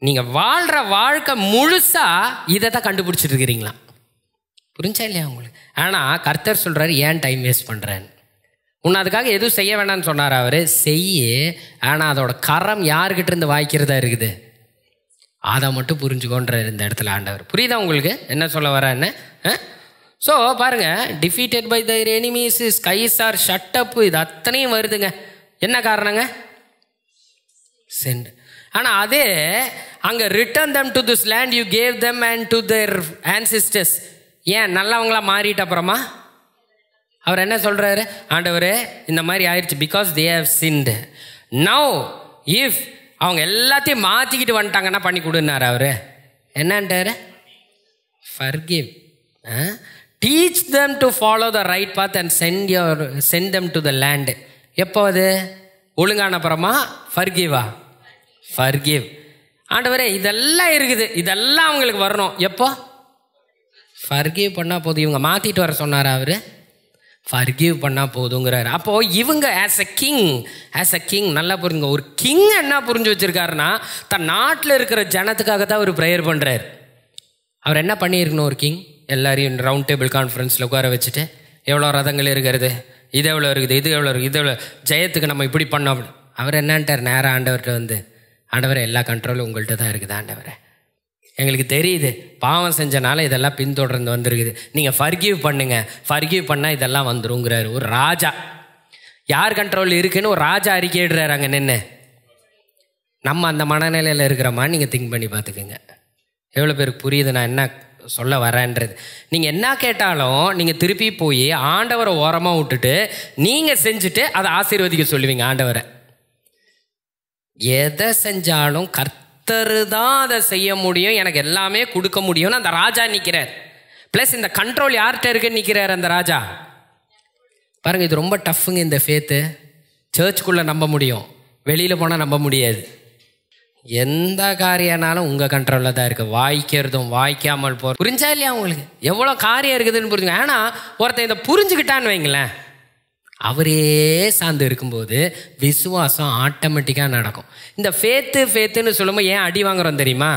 நீங்கள் வாழ்கிற வாழ்க்கை முழுசாக இதை தான் கண்டுபிடிச்சிட்டு இருக்கிறீங்களா? புரிஞ்சா இல்லையா உங்களுக்கு? ஆனால் கர்த்தர் சொல்கிறாரு, ஏன் டைம் வேஸ்ட் பண்ணுறேன்னு. உன்னை அதுக்காக எதுவும் செய்ய வேணான்னு சொன்னார் அவர், செய்ய. ஆனால் அதோட கரம் யாருக்கிட்ட இருந்து வாய்க்கிறதா இருக்குது, அதை மட்டும் புரிஞ்சுக்கோன்ற இந்த இடத்துல ஆண்டவர். புரியுதா உங்களுக்கு என்ன சொல்ல வரேன்னு? ஸோ பாருங்கள், defeated by the enemies, skies are shut up, இது அத்தனையும் வருதுங்க. என்ன காரணங்க? சென்ட். ஆனால் அதே அங்கே return them to this land you gave them and to their ancestors. ஏன் நல்லவங்களா மாறிட்ட அப்புறமா அவர் என்ன சொல்கிறாரு, ஆண்டவரே இந்த மாதிரி ஆயிடுச்சு, because they have sinned. Now if அவங்க எல்லாத்தையும் மாற்றிக்கிட்டு வந்துட்டாங்கன்னா பண்ணி கொடுன்னாரு அவர். என்னன்ட்டாரு? Forgive. Teach them to follow the right path and send them to the land. எப்போ அது ஒழுங்கான அப்புறமா ஃபர்கிவா? ஃபர்கிவ். ஆண்டவரே இதெல்லாம் இருக்குது, இதெல்லாம் அவங்களுக்கு வரணும். எப்போ? ஃபர்கிவ் பண்ணால் போதும். இவங்க மாற்றிட்டு வர சொன்னார் அவர், ஃபர்கிவ் பண்ணால் போதுங்கிறாரு. அப்போது இவங்க ஆஸ் அ கிங் நல்லா புரிஞ்சுங்க. ஒரு கிங் என்ன புரிஞ்சு வச்சுருக்காருன்னா, தன் நாட்டில் இருக்கிற ஜனத்துக்காக தான் அவர் ப்ரேயர் பண்ணுறாரு. அவர் என்ன பண்ணியிருக்கணும்? ஒரு கிங் எல்லாரையும் ரவுண்ட் டேபிள் கான்ஃபரன்ஸில் உட்கார வச்சுட்டு, எவ்வளோ ரதங்கள் இருக்கிறது, இது எவ்வளோ இருக்குது, இது எவ்வளோ இருக்குது, இது எவ்வளோ, ஜெயத்துக்கு நம்ம இப்படி பண்ணோம் அப்படி. அவர் என்னன்ட்டார் நேராக ஆண்டவர்கிட்ட வந்து, ஆண்டவரை எல்லா கண்ட்ரோலும் உங்கள்கிட்ட தான் இருக்குது ஆண்டவரை, எங்களுக்கு தெரியுது பாவம் செஞ்சனால இதெல்லாம் பின்தொடர்ந்து வந்துருக்குது, நீங்கள் ஃபர்கிவ் பண்ணுங்க, ஃபர்கிவ் பண்ணால் இதெல்லாம் வந்துருங்கிறாரு. ஒரு ராஜா யார் கண்ட்ரோல் இருக்குன்னு ஒரு ராஜா அறிக்கையிடுறாரு அங்கே நின்று. நம்ம அந்த மனநிலையில் இருக்கிறோமா நீங்கள் திங்க் பண்ணி பார்த்துக்குங்க. எவ்வளோ பேருக்கு புரியுது நான் என்ன சொல்ல வரேன்றது? நீங்கள் என்ன கேட்டாலும் நீங்கள் திருப்பி போய் ஆண்டவரை ஓரமாக விட்டுட்டு நீங்கள் செஞ்சுட்டு அதை ஆசீர்வதிக்க சொல்லுவீங்க ஆண்டவரை. எதை செஞ்சாலும் கர்த்தர் தான் அதை செய்ய முடியும், எனக்கு எல்லாமே கொடுக்க முடியும்னு அந்த ராஜா நிற்கிறார். ப்ளஸ் இந்த கண்ட்ரோல் யார்கிட்ட இருக்குன்னு நிற்கிறார் அந்த ராஜா. பாருங்கள், இது ரொம்ப டஃப்புங்க இந்த ஃபேத்து. சர்ச்சுக்குள்ளே நம்ப முடியும், வெளியில் போனால் நம்ப முடியாது. எந்த காரியம்னாலும் உங்கள் கண்ட்ரோலில் தான் இருக்குது. வாய்க்கிறதும் வாய்க்காமல் போகிற. புரிஞ்சா இல்லையா உங்களுக்கு எவ்வளோ காரியம் இருக்குதுன்னு புரிஞ்சுங்க. ஆனால் ஒருத்தன் இதை புரிஞ்சுக்கிட்டான்னு வைங்களேன், அவரே சார்ந்து இருக்கும்போது விசுவாசம் ஆட்டோமேட்டிக்காக நடக்கும். இந்த ஃபேத்துன்னு சொல்லும்போது ஏன் அடி வாங்குறோம் தெரியுமா?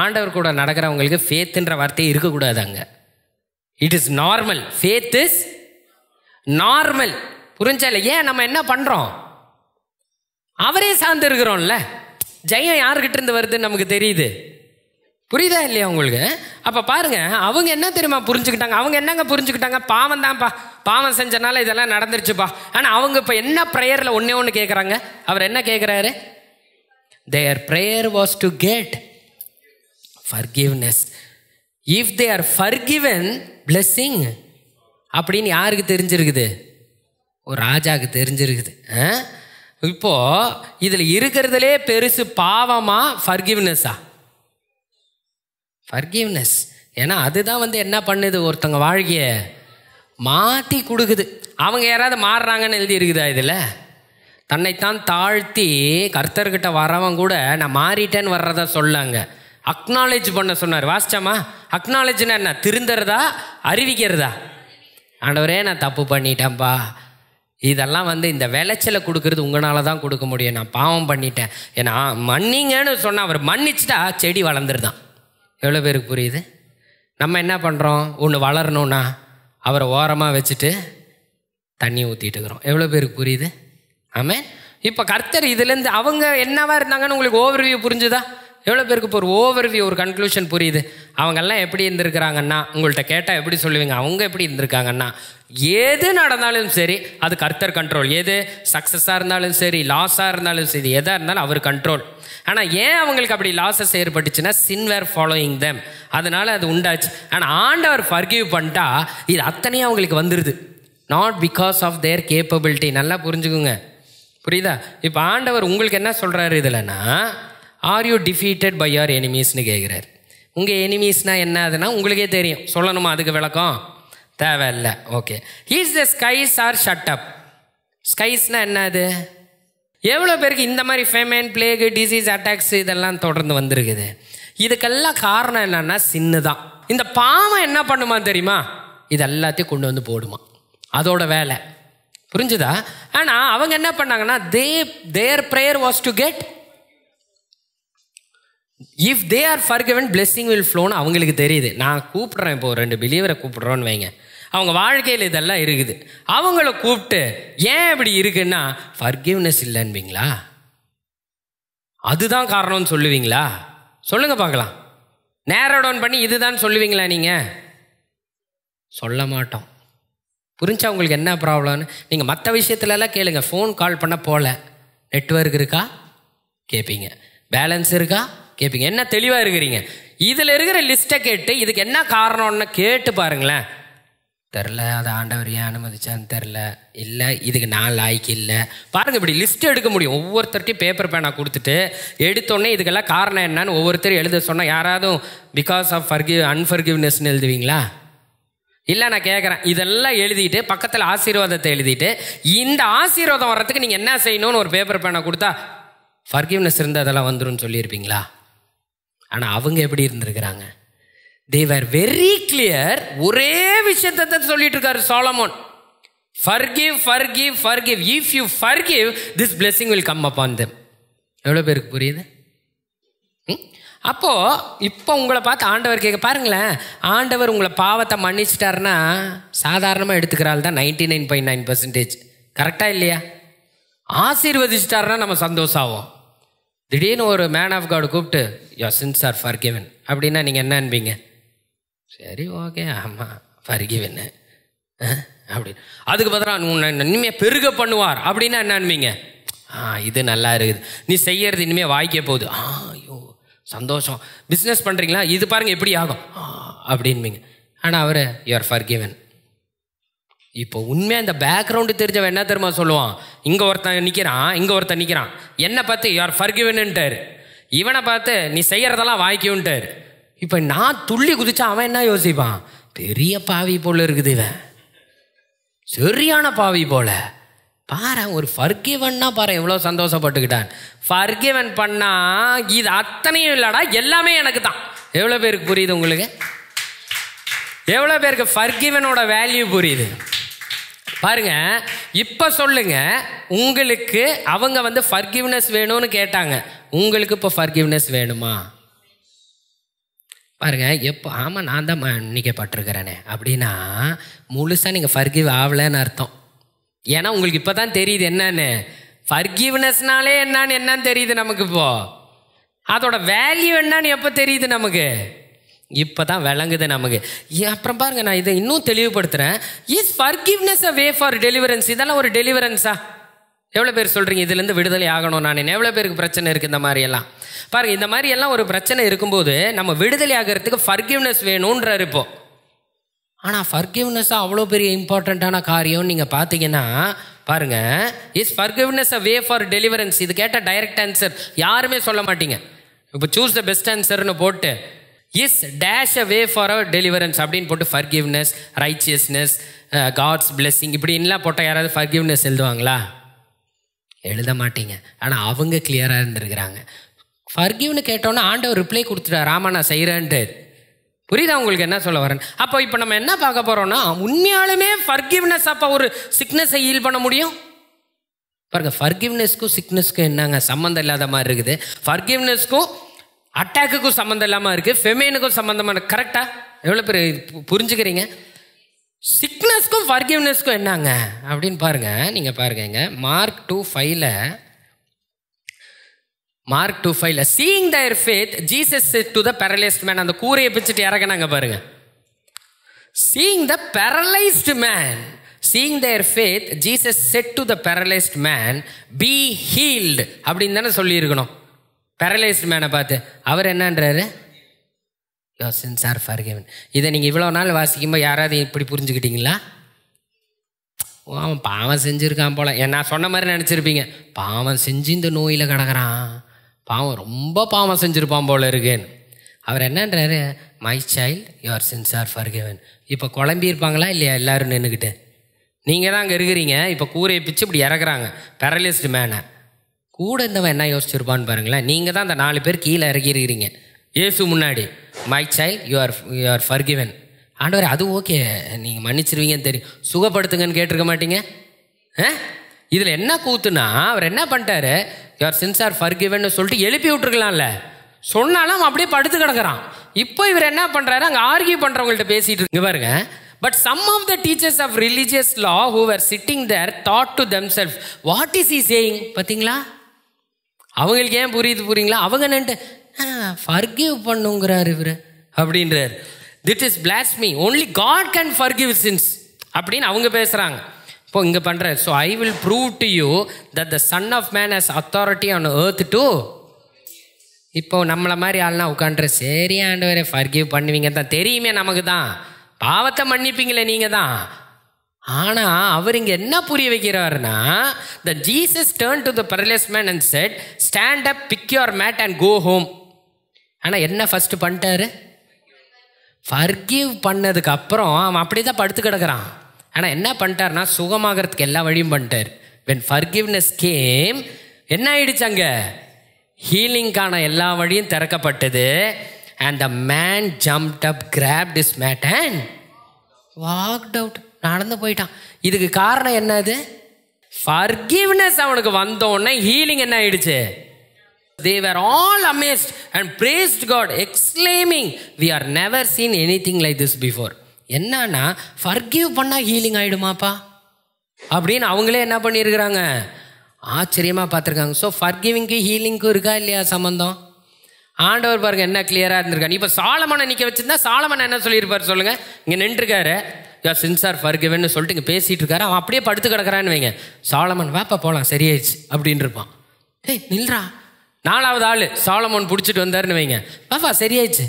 ஆண்டவர் கூட நடக்கிறவங்களுக்கு ஃபேத்துன்ற வார்த்தையே இருக்கக்கூடாது அங்கே. It is normal. Faith is normal. புரிஞ்சா இல்லை? ஏன் நம்ம என்ன பண்ணுறோம்? அவரே சார்ந்து இருக்கிறோம்ல. ஜெயம் யாருக்கிட்ட இருந்து வருதுன்னு நமக்கு தெரியுது. புரியுதா இல்லையா உங்களுக்கு? அப்போ பாருங்க, அவங்க என்ன தெரியுமா புரிஞ்சுக்கிட்டாங்க? அவங்க என்னங்க புரிஞ்சுக்கிட்டாங்க? பாவம் தான்ப்பா, பாவம் செஞ்சனால இதெல்லாம் நடந்துருச்சுப்பா. ஆனால் அவங்க இப்போ என்ன ப்ரேயரில் ஒன்று கேட்குறாங்க. அவர் என்ன கேட்குறாரு? their prayer was to get forgiveness. if they are forgiven, blessing. அப்படின்னு யாருக்கு தெரிஞ்சிருக்குது? ஒரு ராஜாவுக்கு தெரிஞ்சிருக்குது. இப்போ இதில் இருக்கிறதுலே பெருசு பாவமா ஃபர்கிவ்னஸா? ஃபர்கிவ்னஸ். ஏன்னா அதுதான் வந்து என்ன பண்ணுது, ஒருத்தங்க வாழ்க்கையை மாற்றி கொடுக்குது. அவங்க யாராவது மாறுறாங்கன்னு எழுதி இருக்குதா இதில்? தன்னைத்தான் தாழ்த்தி கர்த்தர்கிட்ட வரவன் கூட நான் மாறிட்டேன்னு வர்றதா சொல்லாங்க. அக்னாலேஜ் பண்ண சொன்னார். வாசிச்சாமா? அக்னாலேஜ்னா என்ன? திருந்துறதா, அறிவிக்கிறதா? ஆண்டவரே நான் தப்பு பண்ணிட்டேன்ப்பா, இதெல்லாம் வந்து இந்த விளைச்சலை கொடுக்கறது உங்களால் தான் கொடுக்க முடியும், நான் பாவம் பண்ணிட்டேன், ஏன்னா மன்னிங்கன்னு சொன்னால் அவர் மன்னிச்சிட்டா செடி வளர்ந்துருதான். எவ்வளோ பேருக்கு புரியுது? நம்ம என்ன பண்ணுறோம், ஒன்று வளரணுன்னா அவரை ஓரமாக வச்சுட்டு தண்ணி ஊற்றிட்டு இருக்கிறோம். எவ்வளோ பேருக்கு புரியுது? ஆமாம். இப்போ கர்த்தர் இதுலேருந்து அவங்க என்னவா இருந்தாங்கன்னு உங்களுக்கு ஓவர்வியூ புரிஞ்சுதா? எவ்வளோ பேருக்கு இப்போ ஒரு ஓவர்வியூ, ஒரு கன்க்ளூஷன் புரியுது? அவங்கெல்லாம் எப்படி இருந்திருக்கிறாங்கன்னா, உங்கள்கிட்ட கேட்டால் எப்படி சொல்லுவீங்க? அவங்க எப்படி இருந்திருக்காங்கன்னா, எது நடந்தாலும் சரி அது கர்த்தர் கண்ட்ரோல். எது சக்ஸஸாக இருந்தாலும் சரி, லாஸாக இருந்தாலும் சரி, எதாக இருந்தாலும் அவர் கண்ட்ரோல். ஆனால் ஏன் அவங்களுக்கு அப்படி லாஸஸ் ஏற்பட்டுச்சுன்னா, சின் வேர் ஃபாலோயிங் தெம், அதனால் அது உண்டாச்சு. ஆனால் ஆண்டவர் ஃபர்கிவ் பண்ணிட்டா இது அத்தனையும் அவங்களுக்கு வந்துடுது. Not because of their capability. நல்லா புரிஞ்சுக்குங்க, புரியுதா? இப்போ ஆண்டவர் உங்களுக்கு என்ன சொல்கிறாரு இதுலன்னா, are you defeated by your எனிமீஸ்னு கேட்குறாரு. உங்கள் எனிமீஸ்னால் என்ன அதுனா உங்களுக்கே தெரியும், சொல்லணுமா அதுக்கு விளக்கம்? தேவையில்லை. Okay. Is the skies are shut up. ஸ்கைஸ்னால் என்ன அது? எவ்வளோ பேருக்கு இந்த மாதிரி ஃபெமைன், பிளேகு, டிசீஸ், அட்டாக்ஸ் இதெல்லாம் தொடர்ந்து வந்திருக்குது? இதுக்கெல்லாம் காரணம் என்னன்னா சின்னு தான். இந்த பாவம் என்ன பண்ணுமா தெரியுமா? இது எல்லாத்தையும் கொண்டு வந்து போடுமா, அதோட வேலை. புரிஞ்சுதா? ஆனால் அவங்க என்ன பண்ணாங்கன்னா, their prayer was to get, if they are forgiven blessing will flowன்னு அவங்களுக்கு தெரியுது. நான் கூப்பிட்றேன், இப்போ 2 பிலீவரை கூப்பிட்றோன்னு வைங்க, அவங்க வாழ்க்கையில் இதெல்லாம் இருக்குது. அவங்கள கூப்பிட்டு ஏன் இப்படி இருக்குன்னா ஃபர்கிவ்னஸ் இல்லைன்னுவீங்களா? அதுதான் காரணம்னு சொல்லுவீங்களா? சொல்லுங்க பார்க்கலாம். நேரோ டவுன் பண்ணி இதுதான் சொல்லுவீங்களா? நீங்கள் சொல்ல மாட்டோம். புரிஞ்சா உங்களுக்கு என்ன ப்ராப்ளம்னு? நீங்கள் மற்ற விஷயத்துலலாம் கேளுங்க. ஃபோன் கால் பண்ண போகல, நெட்வொர்க் இருக்கா கேட்பீங்க, பேலன்ஸ் இருக்கா கேட்பீங்க, என்ன தெளிவாக இருக்கிறீங்க. இதில் இருக்கிற லிஸ்ட்டை கேட்டு இதுக்கு என்ன காரணம்னு கேட்டு பாருங்களேன். தெரில, அதை ஆண்டவர் ஏன் அனுமதிச்சான்னு தெரில, இல்லை இதுக்கு நான் லாய்க்கு இல்லை. பாருங்கள், இப்படி லிஸ்ட் எடுக்க முடியும். ஒவ்வொருத்தர்ட்டையும் பேப்பர் பேனா கொடுத்துட்டு எடுத்தோடனே இதுக்கெல்லாம் காரணம் என்னன்னு ஒவ்வொருத்தரும் எழுத சொன்னால் யாராவது பிகாஸ் ஆஃப் அன்ஃபர்கிவ்னஸ்ன்னு எழுதுவீங்களா? இல்லை, நான் கேட்குறேன், இதெல்லாம் எழுதிட்டு பக்கத்தில் ஆசீர்வாதத்தை எழுதிட்டு இந்த ஆசீர்வாதம் வர்றதுக்கு நீங்கள் என்ன செய்யணும்னு ஒரு பேப்பர் பேனா கொடுத்தா ஃபர்கிவ்னஸ் இருந்து அதெல்லாம் வந்துடும் சொல்லியிருப்பீங்களா? ஆனால் அவங்க எப்படி இருந்திருக்கிறாங்க? they were very clear. ஒரே விஷயத்தை தான் சொல்லிட்டு இருக்காரு Solomon. forgive, forgive, forgive. if you forgive, this blessing will come upon them. எவ்வளோ பேருக்கு புரியுது? இப்போ உங்களை பார்த்து ஆண்டவர் கேட்க பாருங்களேன். ஆண்டவர் உங்களை பாவத்தை மன்னிச்சிட்டாருன்னா சாதாரணமாக எடுத்துக்கிறாள் தான் 99.9%. கரெக்டாக இல்லையா? ஆசீர்வதிச்சிட்டாருன்னா நம்ம சந்தோஷம் ஆகும். திடீர்னு ஒரு மேன் ஆஃப் காட் கூப்பிட்டு யுவர் சின்ஸ் ஆர் ஃபர்கிவன் அப்படின்னா நீங்கள் என்ன அன்பீங்க? சரி, ஓகே, ஆமாம் ஃபர்கிவன் அப்படி. அதுக்கு பதிலாக இனிமேல் பெருக பண்ணுவார் அப்படின்னா என்ன அன்பீங்க? இது நல்லா இருக்குது, நீ செய்யறது இனிமேல் வாய்க்க போகுது, ஐயோ சந்தோஷம். பிஸ்னஸ் பண்ணுறீங்களா, இது பாருங்கள் எப்படி ஆகும் அப்படின்பீங்க. ஆனால் அவர் யுவர் ஃபர்கிவன். இப்போ உண்மையாக இந்த பேக்ரவுண்டு தெரிஞ்சவன் என்ன தெரியுமா சொல்லுவான்? இங்கே ஒருத்தன் நிற்கிறான், இங்கே ஒருத்தன் நிற்கிறான், என்னை பார்த்து யுவர் ஃபர்கிவன்ட்டார், இவனை பார்த்து நீ செய்கிறதெல்லாம் வாய்க்குன்ட்டார். இப்போ நான் துள்ளி குதிச்சா அவன் என்ன யோசிப்பான்? பெரிய பாவி போல் இருக்குது, இவன் சரியான பாவி போல. பாரு, ஒரு ஃபர்கிவன்னா பாரு எவ்வளோ சந்தோஷப்பட்டுக்கிட்டான். ஃபர்கிவன் பண்ணா இது அத்தனையும் இல்லைடா, எல்லாமே எனக்கு தான். எவ்வளோ பேருக்கு புரியுது உங்களுக்கு? எவ்வளோ பேருக்கு ஃபர்கிவனோட வேல்யூ புரியுது? பாருங்க, இப்போ சொல்லுங்க, உங்களுக்கு அவங்க வந்து ஃபர்கிவ்னஸ் வேணும்னு கேட்டாங்க, உங்களுக்கு இப்போ ஃபர்கிவ்னஸ் வேணுமா? பாருங்க, எப்போ ஆமாம் நான் தான் மன்னிக்கப்பட்டிருக்கிறேனே அப்படின்னா முழுசாக நீங்கள் ஃபர்கிவ் ஆகலைன்னு அர்த்தம். ஏன்னா உங்களுக்கு இப்போ தான் தெரியுது என்னன்னு, ஃபர்கிவ்னஸ்னாலே என்னன்னு தெரியுது நமக்கு. இப்போ அதோட வேல்யூ என்னன்னு எப்போ தெரியுது நமக்கு? இப்போ தான் விளங்குது நமக்கு. அப்புறம் பாருங்கள், நான் இதை இன்னும் தெளிவுபடுத்துகிறேன். Is forgiveness a way for deliverance? இதெல்லாம் ஒரு டெலிவரன்ஸா? எவ்வளோ பேர் சொல்கிறீங்க இதுலேருந்து விடுதலை ஆகணும்? நான் எவ்வளோ பேருக்கு பிரச்சனை இருக்குது இந்த மாதிரியெல்லாம்? பாருங்கள், இந்த மாதிரியெல்லாம் ஒரு பிரச்சனை இருக்கும்போது நம்ம விடுதலை ஆகிறதுக்கு ஃபர்கிவ்னஸ் வேணுன்றார் இப்போ. ஆனால் ஃபர்கிவ்னஸ்ஸாக அவ்வளோ பெரிய இம்பார்ட்டண்ட்டான காரியம்னு நீங்கள் பார்த்தீங்கன்னா பாருங்கள், is forgiveness a way for deliverance? இது கேட்டால் டைரக்ட் ஆன்சர் யாருமே சொல்ல மாட்டீங்க. இப்போ சூஸ் த பெஸ்ட் ஆன்சர்னு போட்டு is dash a way for our deliverance அப்படின்னு போட்டு ஃபர்கிவ்னஸ், ரைச்சியஸ்னஸ், காட்ஸ் பிளெஸ்ஸிங் இப்படின்லாம் போட்டால் யாராவது ஃபர்கிவ்னஸ் எழுதுவாங்களா? எழுத மாட்டீங்க. ஆனால் அவங்க கிளியராக இருந்திருக்கிறாங்க. ஃபர்கிவ்னு கேட்டோன்னா ஆண்டவர் ரிப்ளை கொடுத்துட்டா, ராமா நான் செய்கிறேன்ட்டு. புரியுதா உங்களுக்கு என்ன சொல்ல வரேன்? அப்போ இப்போ நம்ம என்ன பார்க்க போகிறோம்னா, உண்மையாலுமே ஃபர்கிவ்னஸ் அப்போ ஒரு சிக்னஸை ஹீல் பண்ண முடியும் பாருங்க. ஃபர்கிவ்னஸ்க்கும் சிக்னஸ்க்கும் என்னங்க சம்மந்தம் இல்லாத மாதிரி இருக்குது. ஃபர்கிவ்னஸ்க்கும் அட்டாக்குக்கும் சம்மந்தம் இல்லாமல் இருக்குது, ஃபெமேனுக்கும் சம்மந்தமாக இருக்குது. கரெக்டாக எவ்வளோ பேர் புரிஞ்சுக்கிறீங்க? சிக்னஸ்க்கும் ஃபர்கிவ்னஸ்க்கும் என்னங்க அப்படின்னு பாருங்க. நீங்கள் பாருங்க, mark 2:5 seeing their faith Jesus said to the paralyzed man. அந்த கூரையை பிச்சுட்டு இறங்கினாங்க பாருங்க. seeing their faith Jesus said to the paralyzed man, be healed அப்படின்னு தானே சொல்லியிருக்கணும். பேரலைஸ்ட் மேனை பார்த்து அவர் என்னன்றாரு? your sins are forgiven. இதை நீங்கள் இவ்வளோ நாள் வாசிக்கும்போது யாராவது இப்படி புரிஞ்சுக்கிட்டீங்களா? அவன் பாவம் செஞ்சுருக்கான் போல, நான் சொன்ன மாதிரி நினச்சிருப்பீங்க. பாவம் செஞ்சு இந்த நோயில் கிடக்கிறான், பாவம் ரொம்ப பாவம் செஞ்சுருப்பான் போல இருக்குன்னு. அவர் என்னன்றாரு? My child your sins are forgiven. இப்போ குழம்பியிருப்பாங்களா இல்லையா எல்லோரும் நின்றுக்கிட்டு? நீங்கள் தான் அங்கே இருக்கிறீங்க. இப்போ கூரையை பிச்சு இப்படி இறக்குறாங்க பேரலைஸ்டு மேனை. கூட இருந்தவன் என்ன யோசிச்சிருப்பான்னு பாருங்களேன். நீங்கள் தான் அந்த 4 பேர் கீழே இறக்கியிருக்கிறீங்க இயேசு முன்னாடி. My child you are forgiven. ஆண்டவர் அது ஓகே, நீங்கள் மன்னிச்சிருவீங்கன்னு தெரியும், சுகப்படுத்துங்கன்னு கேட்டிருக்க மாட்டீங்க? இதில் என்ன கூத்துனா, அவர் என்ன பண்ணிட்டாரு? your sins are forgiven சொல்லிட்டு எழுப்பி விட்டுருக்கலாம்ல. சொன்னாலும் அவன் அப்படியே படுத்து கிடக்கிறான். இப்போ இவர் என்ன பண்ணுறாரு? அங்கே ஆர்கியூ பண்ணுறவங்கள்ட்ட பேசிகிட்டு இருக்கு பாருங்க. But some of the teachers of religious law who were sitting there thought to themselves, what is he saying? பார்த்தீங்களா, அவங்களுக்கு ஏன் புரியுங்களா? அவங்க நின்று ஃபர்கிவ் பண்ணுங்கிறார் இவர் அப்படின்றார். திட் is blasphemy, only God can forgive sins அப்படின்னு அவங்க பேசுகிறாங்க. இப்போ இங்கே பண்ணுறார். So I will prove to you that the Son of Man has authority on earth to. இப்போ நம்மளை மாதிரி ஆள்னா உட்காண்ட்ற, சரி ஆண்டவரே ஃபர்கிவ் பண்ணுவீங்க தான் தெரியுமே, நமக்கு தான் பாவத்தை மன்னிப்பீங்களே நீங்கள் தான். ஆனால் அவர் இங்கே என்ன புரிய வைக்கிறாருன்னா, the Jesus turned to the paralyzed man and said, stand up, pick your mat and go home. ஆனால் என்ன ஃபஸ்ட்டு பண்ணிட்டாரு? ஃபர்கிவ் பண்ணதுக்கு அப்புறம் அவன் அப்படி தான் படுத்து கிடக்கிறான். ஆனால் என்ன பண்ணிட்டாருன்னா, சுகமாகறதுக்கு எல்லா வழியும் பண்ணிட்டார். when forgiveness came, என்ன ஆயிடுச்சு? அங்கே ஹீலிங்கான எல்லா வழியும் திறக்கப்பட்டது. and the man jumped up, grabbed his mat and walked out. நடந்து போயிட்டான். இதுக்கு காரணம் என்னது? forgiveness அவனுக்கு வந்தோடனே ஹீலிங் என்ன ஆயிடுச்சு? they were all amazed and praised God, exclaiming, we are never seen anything like this before. என்னன்னா, forgive பண்ணா ஹீலிங் ஆயிடுமாப்பா அப்படின்னு அவங்களே என்ன பண்ணியிருக்கிறாங்க? ஆச்சரியமாக பார்த்துருக்காங்க. ஸோ ஃபர்கிவிங்க்கு ஹீலிங்க்கும் இருக்கா இல்லையா சம்மந்தம்? ஆண்டவர் பாருங்க என்ன கிளியராக இருந்திருக்காரு. இப்போ சாலமனை நிற்க வச்சிருந்தா சாலமன் என்ன சொல்லியிருப்பார் சொல்லுங்க? இங்கே நின்றுருக்காரு, your sins are forgiven சொல்லிட்டு இங்கே பேசிகிட்டு இருக்காரு. அவன் அப்படியே படுத்து கிடக்கிறான்னு வைங்க. சாலமன் வாப்பா போகலாம் சரியாயிடுச்சு அப்படின்னு இருப்பான். நில்றா, 4வது ஆள் சாலமன் பிடிச்சிட்டு வந்தாருன்னு வைங்க, வாப்பா சரியாயிடுச்சு.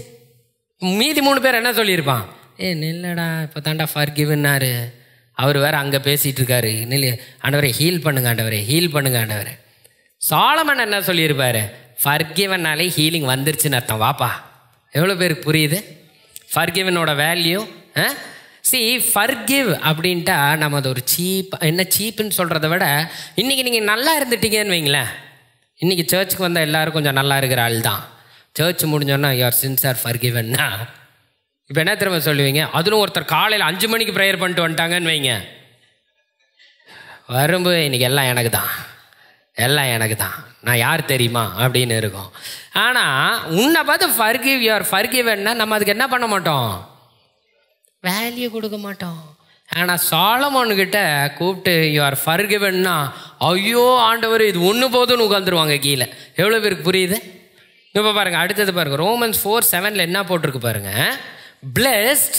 மீதி 3 பேர் என்ன சொல்லியிருப்பான்? நில்லடா இப்போ தாண்டா ஃபர்கிவ்னாரு. அவர் வேறு அங்கே பேசிகிட்டு இருக்காரு, நில்லு ஆண்டவரே ஹீல் பண்ணுங்க, ஆண்டவரே ஹீல் பண்ணுங்க ஆண்டவரே. சாலமன் என்ன சொல்லியிருப்பாரு? ஃபர்கிவனாலே ஹீலிங் வந்துருச்சுன்னு அர்த்தம், வாப்பா. எவ்வளோ பேருக்கு புரியுது ஃபர்கிவனோட வேல்யூ? ஃபர்கிவ் அப்படின்ட்டா நம்ம அது ஒரு சீப், என்ன சீப்புன்னு சொல்கிறத விட, இன்றைக்கி நீங்கள் நல்லா இருந்துட்டீங்கன்னு வைங்களேன். இன்றைக்கி சர்ச்சுக்கு வந்தால் எல்லோரும் கொஞ்சம் நல்லா இருக்கிற ஆள் தான். சர்ச் முடிஞ்சோன்னா your sins are forgivenனா இப்போ என்ன திரும்ப சொல்லுவீங்க? அதுவும் ஒருத்தர் காலையில் 5 மணிக்கு ப்ரேயர் பண்ணிட்டு வந்துட்டாங்கன்னு வைங்க, வரும்போது இன்றைக்கி எல்லாம் எனக்கு தான், எல்லாம் எனக்கு தான், நான் யார் தெரியுமா அப்படின்னு இருக்கும். ஆனால் உன்னை பார்த்து ஃபர்கிவ் யுவர் ஃபர்கிவன்னா நம்ம அதுக்கு என்ன பண்ண மாட்டோம்? வேல்யூ கொடுக்க மாட்டோம். ஆனால் சாலமோன்கிட்ட கூப்பிட்டு யுவர் ஃபர்கிவன்னா, ஐயோ ஆண்டவர் இது ஒன்று போதும்னு உட்காந்துருவாங்க கீழே. எவ்வளோ பேருக்கு புரியுது? இப்போ பாருங்கள், அடுத்தது பாருங்கள், Romans 4:7 என்ன போட்டிருக்கு பாருங்கள். blessed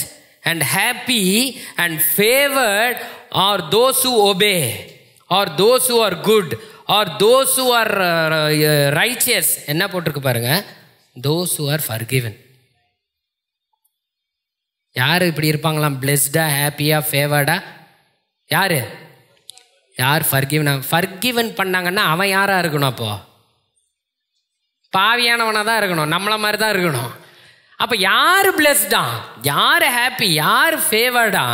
and happy and favored are those who obey, or those who are good, or those who are righteous. என்ன போட்டிருக்கு பாருங்க, those who are forgiven. யார் இப்படி இருப்பாங்களாம்? பிளெஸ்டா, ஹாப்பியா, ஃபேவர்டா? யார் யார் ஃபர்கிவன் பண்ணாங்கன்னா அவன் யாராக இருக்கணும்? அப்போ பாவியானவனாக தான் இருக்கணும், நம்மளை மாதிரி தான் இருக்கணும். அப்போ யார் பிளஸ்டா, யார் ஹாப்பி, யார் ஃபேவர்டா?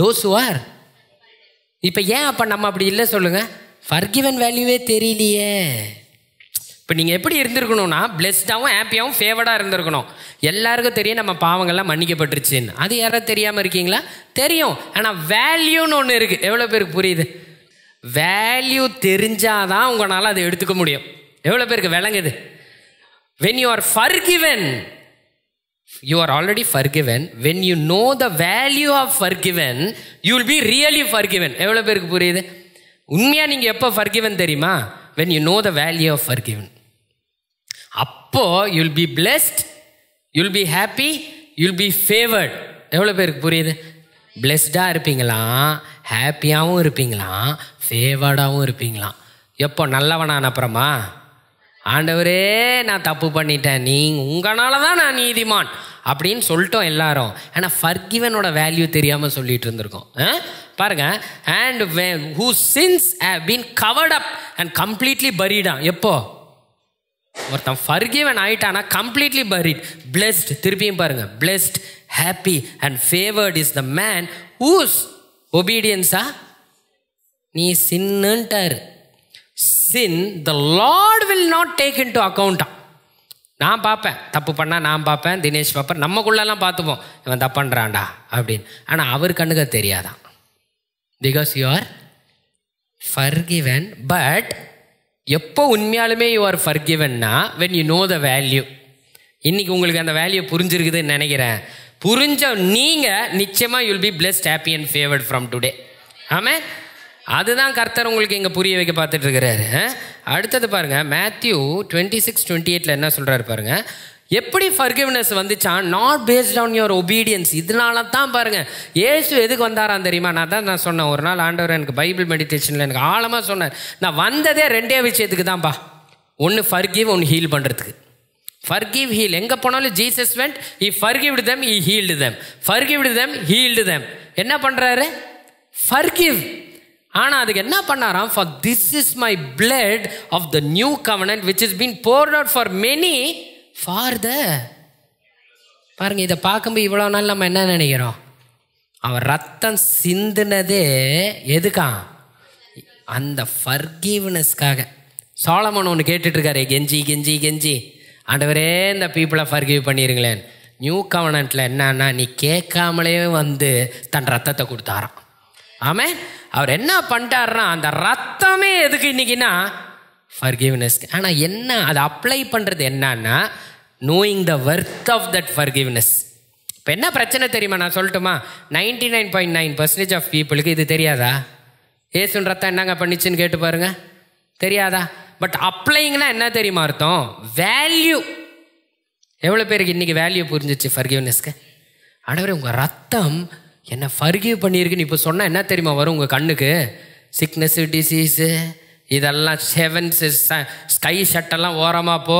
Those who are. இப்போ ஏன் அப்போ நம்ம அப்படி இல்லை சொல்லுங்கள்? ஃபர்கிவன் வேல்யூவே தெரியலையே. இப்போ நீங்கள் எப்படி இருந்திருக்கணும்னா பிளெஸ்டாகவும் ஹாப்பியாகவும் ஃபேவர்டாக இருந்திருக்கணும். எல்லாருக்கும் தெரியும் நம்ம பாவங்கள்லாம் மன்னிக்கப்பட்டுருச்சுன்னு. அது யாராவது தெரியாமல் இருக்கீங்களா? தெரியும். ஆனால் வேல்யூன்னு ஒன்று இருக்குது. எவ்வளோ பேருக்கு புரியுது? வேல்யூ தெரிஞ்சாதான் உங்களால் அதை எடுத்துக்க முடியும். எவ்வளோ பேருக்கு விளங்குது? when you are forgiven, you are already forgiven. when you know the value of forgiven, you will be really forgiven. எவ்வளோ பேருக்கு புரியுது? உண்மையாக நீங்கள் எப்போ forgiven தெரியுமா? when you know the value of forgiven. அப்போ you will be blessed, you will be happy, you will be favored. எவ்வளோ பேருக்கு புரியுது? பிளெஸ்டாக இருப்பீங்களா, ஹாப்பியாகவும் இருப்பீங்களா, ஃபேவர்டாகவும் இருப்பீங்களா. எப்போ? நல்லவனான அப்புறமா. ஆண்டவரே நான் தப்பு பண்ணிட்டேன், உங்களால தான் நான் நீதிமான் அப்படின்னு சொல்லிட்டோம் எல்லாரும். ஆனால் ஃபர்கிவனோட வேல்யூ தெரியாமல் சொல்லிட்டு இருந்திருக்கோம். பாருங்க, and whose sins have been covered up and completely buried. எப்போ ஒருத்தன் ஃபர்கிவன் ஆயிட்டானா கம்ப்ளீட்லி பரிட், பிளெஸ்ட். திருப்பியும் பாருங்க, blessed, happy and favoured is the man whose obedience நீ சின்னுட்டார். sin the Lord will not take into account. நான் பார்ப்பேன், தப்பு பண்ணால் நான் பார்ப்பேன், தினேஷ் பார்ப்பேன், நம்மக்குள்ளெல்லாம் பார்த்துப்போம் இவன் தப்புன்றான்டா அப்படின்னு. ஆனால் அவர் கண்ணுக்கு தெரியாதான். Because you are forgiven. But எப்போ உண்மையாலுமே யூ ஆர் ஃபர்கிவன்னா when you know the value. இன்றைக்கி உங்களுக்கு அந்த வேல்யூ புரிஞ்சிருக்குதுன்னு நினைக்கிறேன். புரிஞ்ச நீங்கள் நிச்சயமாக you will be blessed, happy and favoured from today. ஆமாம், அதுதான் கர்த்தர் உங்களுக்கு இங்கே புரிய வைக்க பார்த்துட்டு இருக்கிறாரு. அடுத்தது பாருங்கள், மேத்யூ 26:28 என்ன சொல்கிறாரு பாருங்கள். எப்படி ஃபர்கிவ்னஸ் வந்துச்சான்? Not based on your obedience. இதனால தான் பாருங்கள் ஏசு எதுக்கு வந்தாரான் தெரியுமா? நான் சொன்னேன் ஒரு நாள், ஆண்டவர் எனக்கு பைபிள் மெடிடேஷனில் எனக்கு ஆழமாக சொன்னார். நான் வந்ததே ரெண்டே விஷயத்துக்கு தான்ப்பா. ஒன்று ஃபர்கிவ், ஒன்று ஹீல் பண்ணுறதுக்கு. Forgive, heal. எங்கே போனாலும் Jesus went, he forgived them, he healed them. Forgived them, healed them. என்ன பண்ணுறாரு? ஃபர்கிவ். ஆனால் அதுக்கு என்ன பண்ணாராம்? For this is my blood of the new covenant which is been poured out for many for the. பாருங்க, இதை பார்க்கும்போது இவ்வளோ நாள் நம்ம என்ன நினைக்கிறோம்? அவன் ரத்தம் சிந்தினதே எதுக்கா? அந்த ஃபர்கிவ்னஸ்க்காக. சாலமோன் ஒன்று கேட்டுட்ருக்காரு, கெஞ்சி கெஞ்சி கெஞ்சி, ஆண்டவரே இந்த பீப்புளை ஃபர்கிவ் பண்ணிடுங்களேன். நியூ கவர்னன்ட்டில் என்னன்னா நீ கேட்காமலே வந்து தன் ரத்தத்தை கொடுத்தாராம். ஆமாம், அவர் என்ன பண்ணிட்டாருன்னா அந்த ரத்தமே எதுக்கு இன்னைக்குன்னா ஃபர்கிவ்னஸ்க்கு. ஆனால் என்ன அதை அப்ளை பண்ணுறது என்னன்னா knowing the worth of that forgiveness. இப்போ என்ன பிரச்சனை தெரியுமா? நான் சொல்லட்டுமா? 99.9% ஆஃப் பீப்புளுக்கு இது தெரியாதா? ஏசுன் ரத்தம் என்னங்க பண்ணிச்சுன்னு கேட்டு பாருங்க, தெரியாதா? பட் அப்ளைங்கன்னா என்ன தெரியுமா அர்த்தம்? வேல்யூ. எவ்வளோ பேருக்கு இன்றைக்கி வேல்யூ புரிஞ்சிச்சு ஃபர்கிவ்னஸ்க்கு? ஆண்டவரே உங்கள் ரத்தம் என்ன ஃபர்கிவ் பண்ணியிருக்குன்னு இப்போ சொன்னால் என்ன தெரியுமா வரும் உங்கள் கண்ணுக்கு? சிக்னஸ்ஸு, டிசீஸு, இதெல்லாம் செவன்ஸு, ஸ்கை ஷட்டெல்லாம் ஓரமாக போ.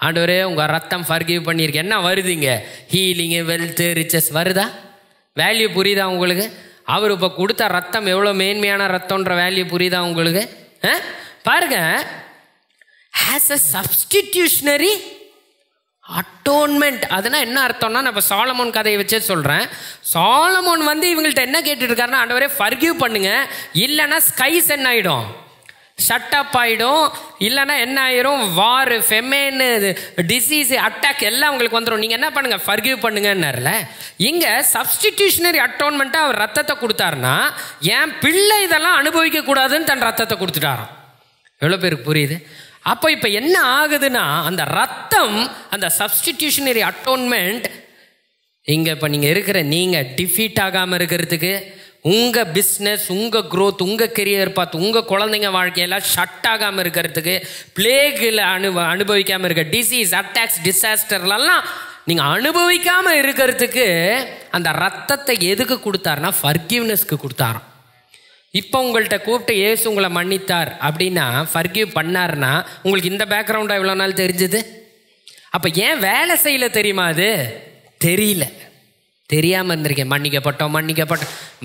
ஆண்டவரே உங்கள் ரத்தம் ஃபர்கிவ் பண்ணியிருக்கு. என்ன வருதுங்க? ஹீலிங்கு, வெல்த்து, ரிச்சஸ் வருதா? வேல்யூ புரியுதா உங்களுக்கு? அவர் இப்போ கொடுத்த ரத்தம் எவ்வளோ மேன்மையான ரத்தம்ன்ற வேல்யூ புரியுதா உங்களுக்கு? பாருங்க, ஹேஸ் அ சப்ஸ்டிடியூஷனரி அட்டோன்மெண்ட். அதுனா என்ன அர்த்தம்னா, நான் இப்போ சாலமோன் கதையை வச்சே சொல்கிறேன். சாலமோன் வந்து இவங்கள்ட்ட என்ன கேட்டுருக்காருன்னா, ஆண்டவரே ஃபர்கிவ் பண்ணுங்க, இல்லைன்னா ஸ்கைஸ் என்ன ஆகிடும்? ஷட்டப் ஆகிடும். இல்லைன்னா என்ன ஆயிரும்? வார், ஃபெமேன், டிசீஸ், அட்டாக் எல்லாம் உங்களுக்கு வந்துடும். நீங்கள் என்ன பண்ணுங்கள்? ஃபர்கிவ் பண்ணுங்கன்னார்ல. இங்கே சப்ஸ்டிடியூஷனரி அட்டோன்மெண்ட்டாக அவர் ரத்தத்தை கொடுத்தாருன்னா, என் பிள்ளை இதெல்லாம் அனுபவிக்கக்கூடாதுன்னு தன் ரத்தத்தை கொடுத்துட்டாராம். எவ்வளோ பேருக்கு புரியுது? அப்போ இப்போ என்ன ஆகுதுன்னா, அந்த ரத்தம், அந்த சப்ஸ்டிடியூஷனரி அட்டோன்மெண்ட் இங்கே இப்போ நீங்கள் இருக்கிற நீங்கள் டிஃபீட் ஆகாமல் இருக்கிறதுக்கு, உங்கள் பிஸ்னஸ், உங்கள் க்ரோத், உங்கள் கெரியர் பார்த்து, உங்கள் குழந்தைங்க வாழ்க்கையெல்லாம் ஷட் ஆகாமல் இருக்கிறதுக்கு, பிளேகில் அனுபவிக்காமல் இருக்க டிசீஸ், அட்டாக்ஸ், டிசாஸ்டர்லாம் நீங்கள் அனுபவிக்காமல் இருக்கிறதுக்கு அந்த ரத்தத்தை எதுக்கு கொடுத்தாருன்னா ஃபர்கிவ்னஸ்க்கு கொடுத்தாராம். இப்போ உங்கள்கிட்ட கூப்பிட்டு ஏசு உங்களை மன்னித்தார் அப்படின்னா, ஃபர்கிவ் பண்ணார்னா, உங்களுக்கு இந்த பேக்ரவுண்டாக இவ்வளோ நாள் தெரிஞ்சுது. அப்போ ஏன் வேலை செய்யல தெரியுமா? அது தெரியல, தெரியாமல் இருந்திருக்கேன். மன்னிக்கப்பட்டோம்.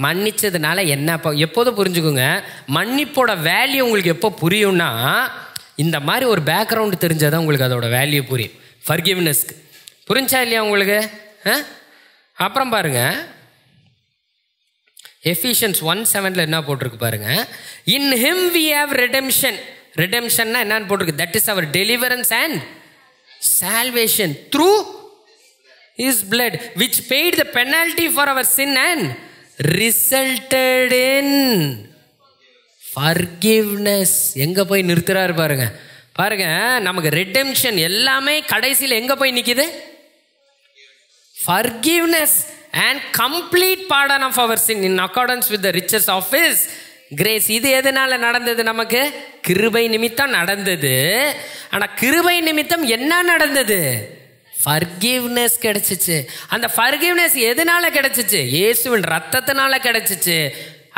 மன்னிச்சதுனால என்ன? எப்போதும் புரிஞ்சுக்கோங்க, மன்னிப்போட வேல்யூ உங்களுக்கு எப்போ புரியும்னா, இந்த மாதிரி ஒரு பேக்ரவுண்டு தெரிஞ்சாதான் உங்களுக்கு அதோட வேல்யூ புரியும். ஃபர்கிவ்னஸ்க்கு புரிஞ்சா இல்லையா உங்களுக்கு? அப்புறம் பாருங்க, எஃபிஷியன்ஸ் 1:7 என்ன போட்டிருக்கு பாருங்க, in him we have redemption. ரெடெம்ஷன்னா என்னன்னு போட்டிருக்கு, that is our deliverance and salvation through his blood which paid the penalty for our sin and resulted in forgiveness. எங்க போய் நிறுத்துறாரு பாருங்க. பாருங்க, நமக்கு ரெடெம்ஷன் எல்லாமே கடைசியில் எங்க போய் நிக்குது? forgiveness and complete pardon of our sin in accordance with the riches of his grace. இது எதனால நடந்தது? நமக்கு கிருபை நிமித்தம் நடந்தது. ஆனா கிருபை நிமித்தம் என்ன நடந்தது? forgiveness கிடைச்சிச்சு. அந்த forgiveness எதனால கிடைச்சிச்சு? இயேசுவின் ரத்தத்தினால கிடைச்சிச்சு.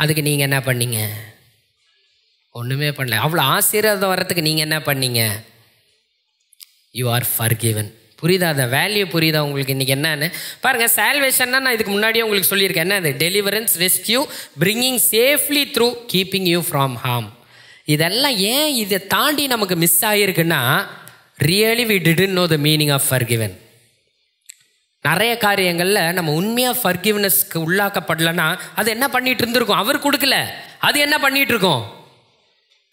அதுக்கு நீங்க என்ன பண்ணீங்க? ஒண்ணுமே பண்ணல. அவ்வளவு ஆசீர்வாதம் வர்றதுக்கு நீங்க என்ன பண்ணீங்க? you are forgiven. புரியுதா? அந்த வேல்யூ புரியுதா உங்களுக்கு இன்னைக்கு என்னன்னு பாருங்க. சால்வேஷன்னா நான் இதுக்கு முன்னாடியே உங்களுக்கு சொல்லியிருக்கேன். என்ன அது? Deliverance, rescue, bringing safely through, keeping you from harm. இதெல்லாம் ஏன் இதை தாண்டி நமக்கு மிஸ் ஆகிருக்குன்னா, really we didn't know the meaning of forgiven. நிறைய காரியங்களில் நம்ம உண்மையாக ஃபர்கிவ்னஸ்க்கு உள்ளாக்கப்படலைன்னா அது என்ன பண்ணிட்டு இருந்திருக்கும்? அவர் கொடுக்கல, அது என்ன பண்ணிட்டு இருக்கோம்?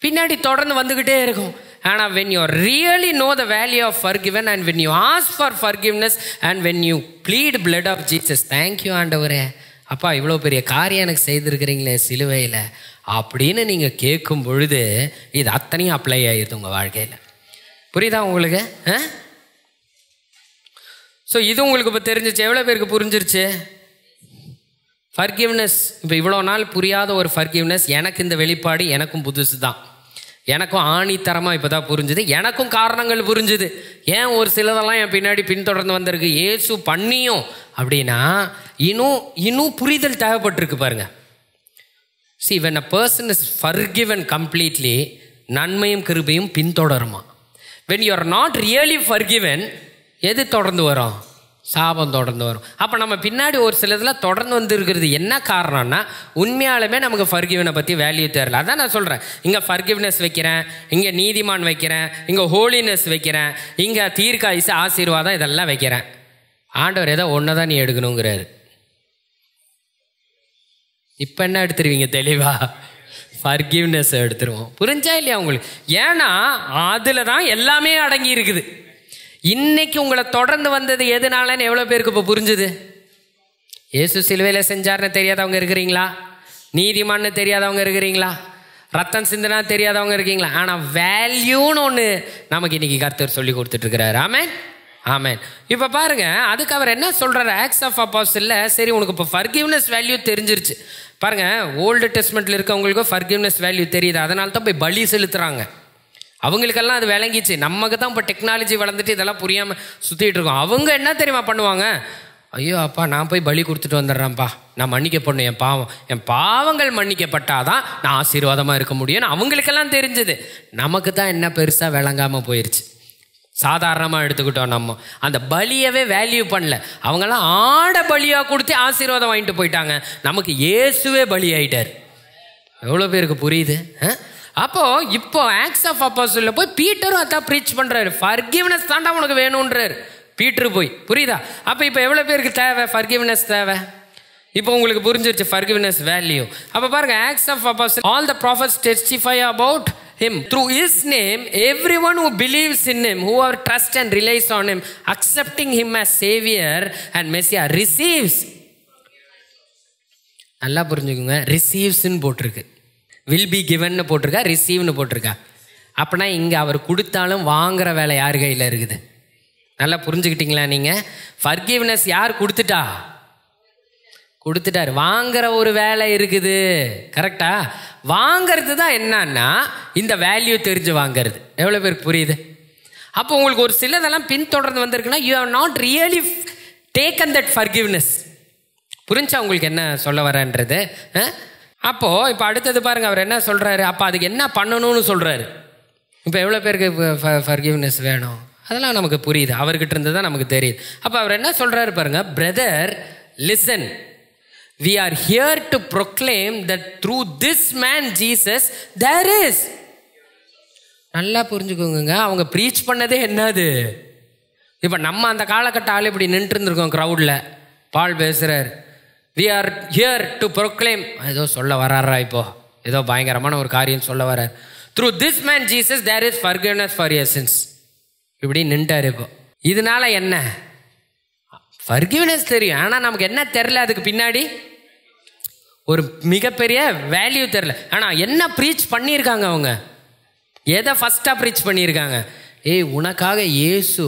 பின்னாடி தொடர்ந்து வந்துக்கிட்டே இருக்கும். ஆனால் when you really know the value of forgiven and when you ask for forgiveness and when you plead blood of Jesus, thank you ஆண்டவரே, அப்பா இவ்வளோ பெரிய காரியம் எனக்கு செய்திருக்கிறீங்களே சிலுவையில் அப்படின்னு நீங்கள் கேட்கும் பொழுது இது அத்தனையும் அப்ளை ஆகிடுது உங்கள் வாழ்க்கையில். புரியுதா உங்களுக்கு? ஸோ இது உங்களுக்கு இப்போ தெரிஞ்சிச்சு. எவ்வளோ பேருக்கு புரிஞ்சிருச்சு ஃபர்கிவ்னஸ்? இப்போ இவ்வளோ நாள் புரியாத ஒரு ஃபர்கிவ்னஸ் எனக்கு இந்த வெளிப்பாடு எனக்கும் புதுசு தான். எனக்கும் ஆணித்தரமாக இப்போ தான் புரிஞ்சுது. எனக்கும் காரணங்கள் புரிஞ்சுது. ஏன் ஒரு சிலதெல்லாம் என் பின்னாடி பின்தொடர்ந்து வந்திருக்கு இயேசு பண்ணியும் அப்படின்னா இன்னும் புரிதல் தேவைப்பட்டிருக்கு பாருங்க. See, when a person is forgiven completely, நன்மையும் கிருபையும் பின்தொடருமா. when you are not really forgiven, எது தொடர்ந்து வரும்? சாபம் தொடர்ந்து வரும். அப்போ நம்ம பின்னாடி ஒரு சிலதில் தொடர்ந்து வந்துருக்கிறது என்ன காரணம்னா, உண்மையாலுமே நமக்கு ஃபர்கிவ்னை பற்றி வேல்யூ தெரியல. அதான் நான் சொல்கிறேன், இங்கே ஃபர்கிவ்னஸ் வைக்கிறேன், இங்கே நீதிமான் வைக்கிறேன், இங்கே ஹோலினஸ் வைக்கிறேன், இங்கே தீர்க்காயுசு ஆசீர்வாதம் இதெல்லாம் வைக்கிறேன். ஆண்டவர் ஏதோ ஒன்று தான் நீ எடுக்கணுங்கிறாரு. இப்போ என்ன எடுத்துருவீங்க? தெளிவா ஃபர்கிவ்னஸ் எடுத்துருவோம். புரிஞ்சா இல்லையா உங்களுக்கு? ஏன்னா அதில் தான் எல்லாமே அடங்கி இருக்குது. இன்னைக்கு உங்களை தொடர்ந்து வந்தது எதுனாலன்னு எவ்வளோ பேருக்கு இப்போ புரிஞ்சுது? இயேசு சிலுவையில் செஞ்சார்னு தெரியாதவங்க இருக்கிறீங்களா? நீதிமான்னு தெரியாதவங்க இருக்கிறீங்களா? ரத்தம் சிந்தனா தெரியாதவங்க இருக்கீங்களா? ஆனால் வேல்யூன்னு ஒன்று நமக்கு இன்னைக்கு கர்த்தர் சொல்லி கொடுத்துட்ருக்கிறாரு. ஆமென், ஆமென். இப்போ பாருங்க, அதுக்கு அவர் என்ன சொல்கிறார்? ஆக்ட்ஸ் ஆஃப் அப்போஸ்டல்ல சரி உனக்கு இப்போ ஃபர்கிவ்னஸ் வேல்யூ தெரிஞ்சிருச்சு. பாருங்க, ஓல்டு டெஸ்ட்மெண்ட்டில் இருக்கவங்களுக்கும் ஃபர்கிவ்னஸ் வேல்யூ தெரியுது. அதனால தான் போய் பலி செலுத்துகிறாங்க. அவங்களுக்கெல்லாம் அது விளங்கிச்சு. நமக்கு தான் இப்போ டெக்னாலஜி வளர்ந்துட்டு இதெல்லாம் புரியாமல் சுற்றிட்டு இருக்கோம். அவங்க என்ன தெரியுமா பண்ணுவாங்க? ஐயோ அப்பா, நான் போய் பலி கொடுத்துட்டு வந்துடுறேன்ப்பா, நான் மன்னிக்கப்படணும், என் பாவங்கள் மன்னிக்கப்பட்டாதான் நான் ஆசீர்வாதமாக இருக்க முடியும்னு அவங்களுக்கெல்லாம் தெரிஞ்சுது. நமக்கு தான் என்ன பெருசாக விளங்காமல் போயிடுச்சு. சாதாரணமாக எடுத்துக்கிட்டோம். நம்ம அந்த பலியவே வேல்யூ பண்ணல. அவங்கெல்லாம் ஆட பலியாக கொடுத்து ஆசீர்வாதம் வாங்கிட்டு போயிட்டாங்க. நமக்கு இயேசுவே பலி ஆயிட்டார். எவ்வளோ பேருக்கு புரியுது? அப்போ இப்போ ஆக்ட்ஸ் ஆஃப் அப்போஸ்டல்ல போய் பீட்டரும் அதான் ப்ரீச் பண்றாரு. ஃபர்கிவ்னஸ் தாண்டா உனக்கு வேணும்ன்றாரு பீட்டர் போய். புரியுதா? அப்போ இப்போ எவ்வளோ பேருக்கு தேவை ஃபர்கிவ்னஸ்? தேவை. இப்போ உங்களுக்கு புரிஞ்சிருச்சு ஃபர்கிவ்னஸ் வேல்யூ. அப்போ பாருங்க, Acts of Apostles, all the prophets testify about him. Through his name, everyone who believes in him, whoever trusts and relies on him, accepting him as savior and messiah, receives. நல்லா புரிஞ்சுக்கோங்க, ரிசீவ்ஸ்ன்னு போட்டிருக்கு. Will be கிவன்னு போட்டிருக்கா, ரிசீவ்னு போட்டிருக்கா. அப்படின்னா இங்கே அவர் கொடுத்தாலும் வாங்குற வேலை யார் கையில் இருக்குது? நல்லா புரிஞ்சுக்கிட்டீங்களா நீங்கள்? ஃபர்கிவ்னஸ் யார் கொடுத்துட்டா? கொடுத்துட்டாரு. வாங்குற ஒரு வேலை இருக்குது. கரெக்டா? வாங்கிறது தான் என்னன்னா இந்த வேல்யூ தெரிஞ்சு வாங்கிறது. எவ்வளோ பேருக்கு புரியுது? அப்போ உங்களுக்கு ஒரு சிலதெல்லாம் பின்தொடர்ந்து வந்திருக்குன்னா you have not really taken that forgiveness. புரிஞ்சா உங்களுக்கு என்ன சொல்ல வரேன்றது? அப்போது இப்போ அடுத்தது பாருங்கள், அவர் என்ன சொல்கிறாரு? அப்போ அதுக்கு என்ன பண்ணணும்னு சொல்கிறாரு. இப்போ எவ்வளோ பேருக்கு ஃபர்கிவ்னஸ் வேணும்? அதெல்லாம் நமக்கு புரியுது, அவர்கிட்ட இருந்து தான் நமக்கு தெரியுது. அப்போ அவர் என்ன சொல்கிறாரு பாருங்கள், brother listen, we are here to proclaim that through this man Jesus there is. நல்லா புரிஞ்சுக்கோங்க, அவங்க ப்ரீச் பண்ணதே என்னது? இப்போ நம்ம அந்த காலகட்ட ஆள் இப்படி நின்று இருந்திருக்கோம் க்ரௌடில். பால் பேசுகிறார், we are here to proclaim, ஏதோ சொல்ல வர்றாரா, இப்போ ஏதோ பயங்கரமான ஒரு காரியம் சொல்ல வர்றார். through this man Jesus there is forgiveness for your sins. இப்படி நின்ட்டார். இப்போ இதனால என்ன? forgiveness தெரியும், ஆனால் நமக்கு என்ன தெரில, அதுக்கு பின்னாடி ஒரு மிகப்பெரிய வேல்யூ தெரில. ஆனால் என்ன ப்ரீச் பண்ணியிருக்காங்க அவங்க? எதை ஃபஸ்ட்டாக ப்ரீச் பண்ணியிருக்காங்க? உனக்காக இயேசு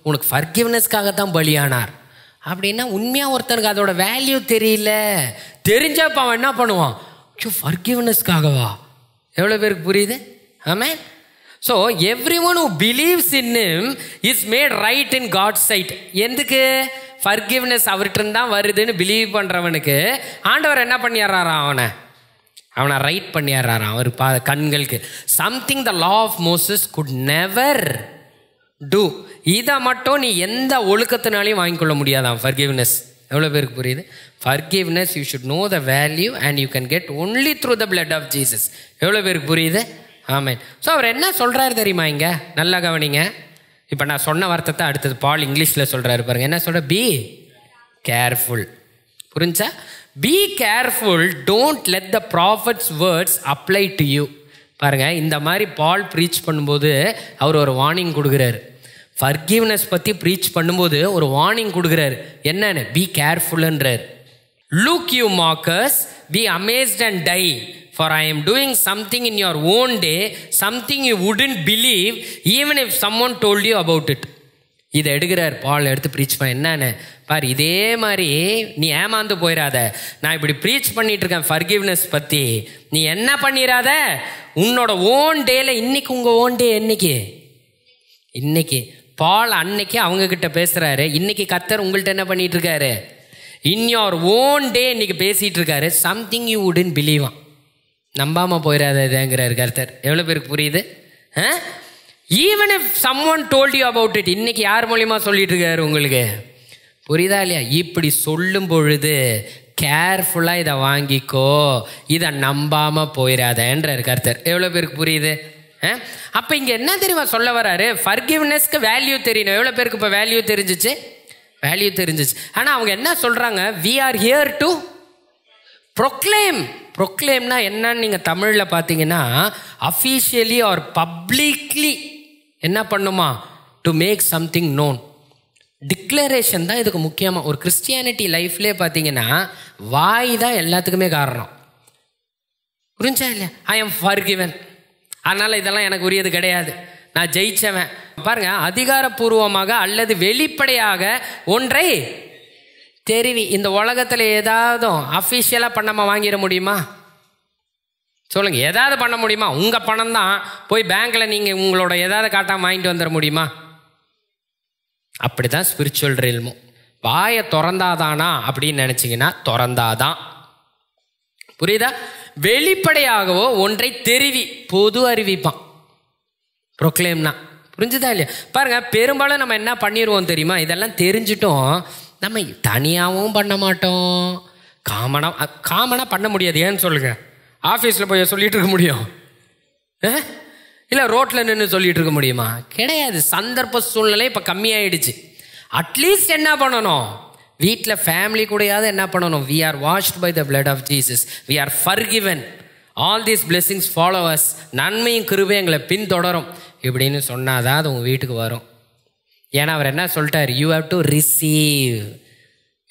உனக்கு ஃபர்கிவ்னஸ்க்காக தான் பலியானார் அப்படின்னா உண்மையாக ஒருத்தனுக்கு அதோட வேல்யூ தெரியல. தெரிஞ்சப்ப அவன் என்ன பண்ணுவான்? ஃபர்கிவ்னஸ்க்காகவா? எவ்வளோ பேருக்கு புரியுது? Amen. So every one who believes in him is made right in God's sight. எதுக்கு? ஃபர்கிவ்னஸ் அவர்கிட்ட தான் வருதுன்னு பிலீவ் பண்ணுறவனுக்கு ஆண்டவர் என்ன பண்ணிடுறாராம்? அவனை ரைட் பண்ணிடுறாராம் அவர் கண்களுக்கு. Something the law of Moses could never do. இதை மட்டும் நீ எந்த ஒழுக்கத்தினாலையும் வாங்கிக்கொள்ள முடியாதான் ஃபர்கிவ்னஸ். எவ்வளோ பேருக்கு புரியுது? Forgiveness you should know the value and you can get only through the blood of Jesus. எவ்வளோ பேருக்கு புரியுது? ஆமென். ஸோ அவர் என்ன சொல்கிறாரு தெரியுமா? இங்கே நல்லா கவனிங்க. இப்போ நான் சொன்ன வார்த்தை அடுத்தது பால் இங்கிலீஷில் சொல்கிறாரு பாருங்க. என்ன சொல்கிற? Be careful. புரிஞ்சா? Be careful, don't let the prophets words apply to you. பாருங்கள், இந்த மாதிரி பால் ப்ரீச் பண்ணும்போது அவர் ஒரு வார்னிங் கொடுக்குறாரு. ஃபர்கிவ்னஸ் பற்றி ப்ரீச் பண்ணும்போது ஒரு வார்னிங் கொடுக்குறாரு. என்னன்னு? பி கேர்ஃபுல்ன்றார். Look you mockers, be amazed and die, for I am doing something in your own day, something you wouldn't believe even if someone told you about it. இதை எடுக்கிறார் பால், எடுத்து preach பண்ண. என்னன்னு பார், இதே மாதிரி நீ ஏமாந்து போயிடாத. நான் இப்படி ப்ரீச் பண்ணிட்டு இருக்கேன் ஃபர்கிவ்னஸ் பற்றி, நீ என்ன பண்ணிடாத, உன்னோட ஓன் டேல. இன்னைக்கு உங்கள் ஓன் டே இன்னைக்கு பால் அன்னைக்கு அவங்க கிட்ட பேசுகிறாரு. இன்னைக்கு கர்த்தர் உங்கள்கிட்ட என்ன பண்ணிட்டு இருக்காரு? இன் யோர் ஓன் டே இன்னைக்கு பேசிகிட்டு இருக்காரு. Something you wouldn't believe. நம்பாமல் போயிடாத இதுங்கிறாரு கர்த்தர். எவ்வளோ பேருக்கு புரியுது? Even if someone told you about it. இன்னைக்கு யார் மூலியமாக சொல்லிட்டு இருக்காரு உங்களுக்கு? புரியுதா இல்லையா? இப்படி சொல்லும் பொழுது கேர்ஃபுல்லாக இதை வாங்கிக்கோ, இதை நம்பாமல் போயிடாதன்றார் கர்த்தர். எவ்வளோ பேருக்கு புரியுது? அப்போ இங்கே என்ன தெரியுமா சொல்ல வராரு? ஃபர்கிவ்னஸ்க்கு வேல்யூ தெரியணும். எவ்வளோ பேருக்கு இப்போ வேல்யூ தெரிஞ்சிச்சு? ஆனால் அவங்க என்ன சொல்கிறாங்க? We are here to proclaim. ப்ரொக்ளைம்னா என்னன்னு நீங்கள் தமிழில் பார்த்தீங்கன்னா அஃபீஷியலி ஆர் பப்ளிக்லி என்ன பண்ணுமா? To make something known. Declaration தான் இதுக்கு முக்கியமாக. ஒரு கிறிஸ்டியானிட்டி லைஃப்லேயே பார்த்தீங்கன்னா வாய் தான் எல்லாத்துக்குமே காரணம். புரிஞ்சா இல்லையா? ஐ எம் ஃபர்கிவன், அதனால் இதெல்லாம் எனக்கு உரியது கிடையாது, நான் ஜெயிச்சவன். பாருங்க, அதிகாரப்பூர்வமாக அல்லது வெளிப்படையாக ஒன்றை தெரிவி. இந்த உலகத்தில் ஏதாவது அஃபிஷியலாக பண்ணாமல் வாங்கிட முடியுமா? சொல்லுங்கள், ஏதாவது பண்ண முடியுமா? உங்கள் பணம் தான், போய் பேங்க்கில் நீங்கள் உங்களோட ஏதாவது காட்டாமல் வாங்கிட்டு வந்துட முடியுமா? அப்படி தான் ஸ்பிரிச்சுவல் ரீல்மும். வாயை திறந்தாதானா அப்படின்னு நினச்சிங்கன்னா திறந்தாதான். புரியுதா? வெளிப்படையாகவோ ஒன்றை தெரிவி, பொது அறிவிப்பான் ப்ரொக்ளைம்னா. புரிஞ்சுதா இல்லையா? பாருங்கள், பெரும்பாலும் நம்ம என்ன பண்ணிடுவோம் தெரியுமா? இதெல்லாம் தெரிஞ்சிட்டோம் நம்ம தனியாகவும் பண்ண மாட்டோம், காமனாக பண்ண முடியாது. ஏன்னு சொல்லுங்கள், ஆஃபீஸில் போய் சொல்லிகிட்டு இருக்க முடியும்? இல்லை ரோட்டில் நின்று சொல்லிகிட்டு இருக்க முடியுமா? கிடையாது. சந்தர்ப்ப சூழ்நிலை இப்போ கம்மியாயிடுச்சு. அட்லீஸ்ட் என்ன பண்ணணும்? வீட்டில் ஃபேமிலி கூடயாவது என்ன பண்ணணும்? We are washed by the blood of Jesus, we are forgiven, all these blessings follow us. நன்மையும் கிருபையும் எங்களை பின்தொடரும் இப்படின்னு சொன்னாதான் அது உங்கள் வீட்டுக்கு வரும். ஏன்னா அவர் என்ன சொல்லிட்டார்? You have to receive,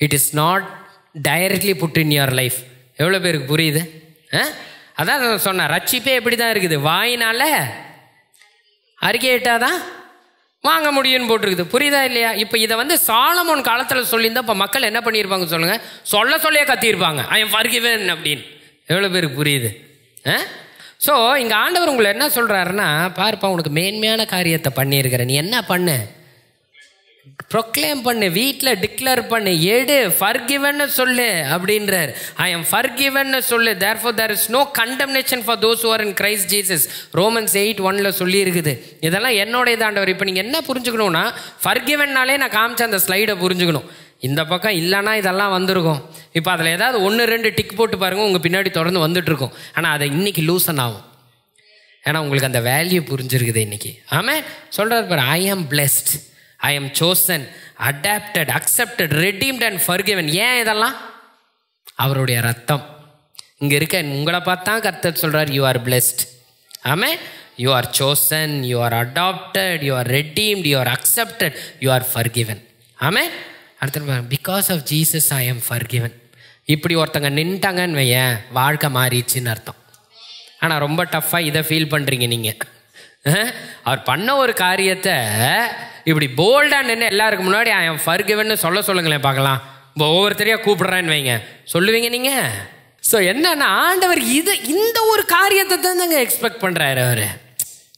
it is not directly put in your life. எவ்வளோ பேருக்கு புரியுது? அதான் சொன்னேன், ரட்சிப்பே எப்படி தான் இருக்குது, வாயினால அறிக்கையிட்டால் தான் வாங்க முடியும்னு போட்டிருக்குது. புரியுதா இல்லையா? இப்போ இதை வந்து சாலமோன் காலத்தில் சொல்லியிருந்தா இப்போ மக்கள் என்ன பண்ணியிருப்பாங்க சொல்லுங்கள்? சொல்லியே கத்தியிருப்பாங்க, ஐ எம் ஃபர்கிவன் அப்படின்னு. எவ்வளோ பேருக்கு புரியுது? ஸோ இங்கே ஆண்டவர் உங்களை என்ன சொல்கிறாருன்னா, பார்ப்பா உனக்கு மேன்மையான காரியத்தை பண்ணியிருக்கிற, நீ என்ன பண்ணு? ப்ரொக்ளைம் பண்ணு, வீட்டில் டிக்ளேர் பண்ணு, எடு, ஃபர்கிவன்னு சொல்லு அப்படின்றார். ஐ எம் ஃபர்கிவன்னு சொல்லு. therefore there is no condemnation for those who are in Christ Jesus. Romans 8:1 சொல்லி இருக்குது. இதெல்லாம் என்னோட ஆண்டவர். இப்போ நீங்கள் என்ன புரிஞ்சுக்கணும்னா, ஃபர்கிவன்னாலே நான் காமிச்ச அந்த ஸ்லைடை புரிஞ்சுக்கணும். இந்த பக்கம் இல்லைன்னா இதெல்லாம் வந்திருக்கும். இப்போ அதில் ஏதாவது 1-2 டிக் போட்டு பாருங்கள், உங்கள் பின்னாடி தொடர்ந்து வந்துட்டுருக்கும். ஆனால் அதை இன்னைக்கு லூசன் ஆகும். ஏன்னா உங்களுக்கு அந்த வேல்யூ புரிஞ்சிருக்குது இன்னைக்கு. ஆமாம், சொல்கிறார் பாரு, ஐ ஆம் blessed, I am chosen, adapted, accepted, redeemed and forgiven. ஏன் இதெல்லாம்? அவருடைய ரத்தம். இங்க இருக்க உங்களை பார்த்தா கர்த்தர் சொல்றார், யூ ஆர் பிளெஸ்ட். ஆமே, you are chosen, you are adopted, you are redeemed, you are accepted, you are forgiven. ஆமே, அடுத்த because of Jesus I am forgiven. இப்படி ஒருத்தங்க நின்ட்டாங்கன்னு வையன், வாழ்க்கை மாறிடுச்சுன்னு அர்த்தம். ஆனால் ரொம்ப டஃப்பாக இதை ஃபீல் பண்ணுறீங்க நீங்கள். அவர் பண்ண ஒரு காரியத்தை இப்படி போல்டாக நின்று எல்லாருக்கும் முன்னாடி ஐ எம் ஃபர்கிவன்னு சொல்லுங்களேன் பார்க்கலாம். இப்போ ஒவ்வொருத்தரையாக கூப்பிடுறேன்னு வைங்க, சொல்லுவீங்க நீங்கள்? ஸோ என்னன்னா, ஆண்டவர் இந்த ஒரு காரியத்தை தான் தாங்க எக்ஸ்பெக்ட் பண்ணுறாரு. அவர்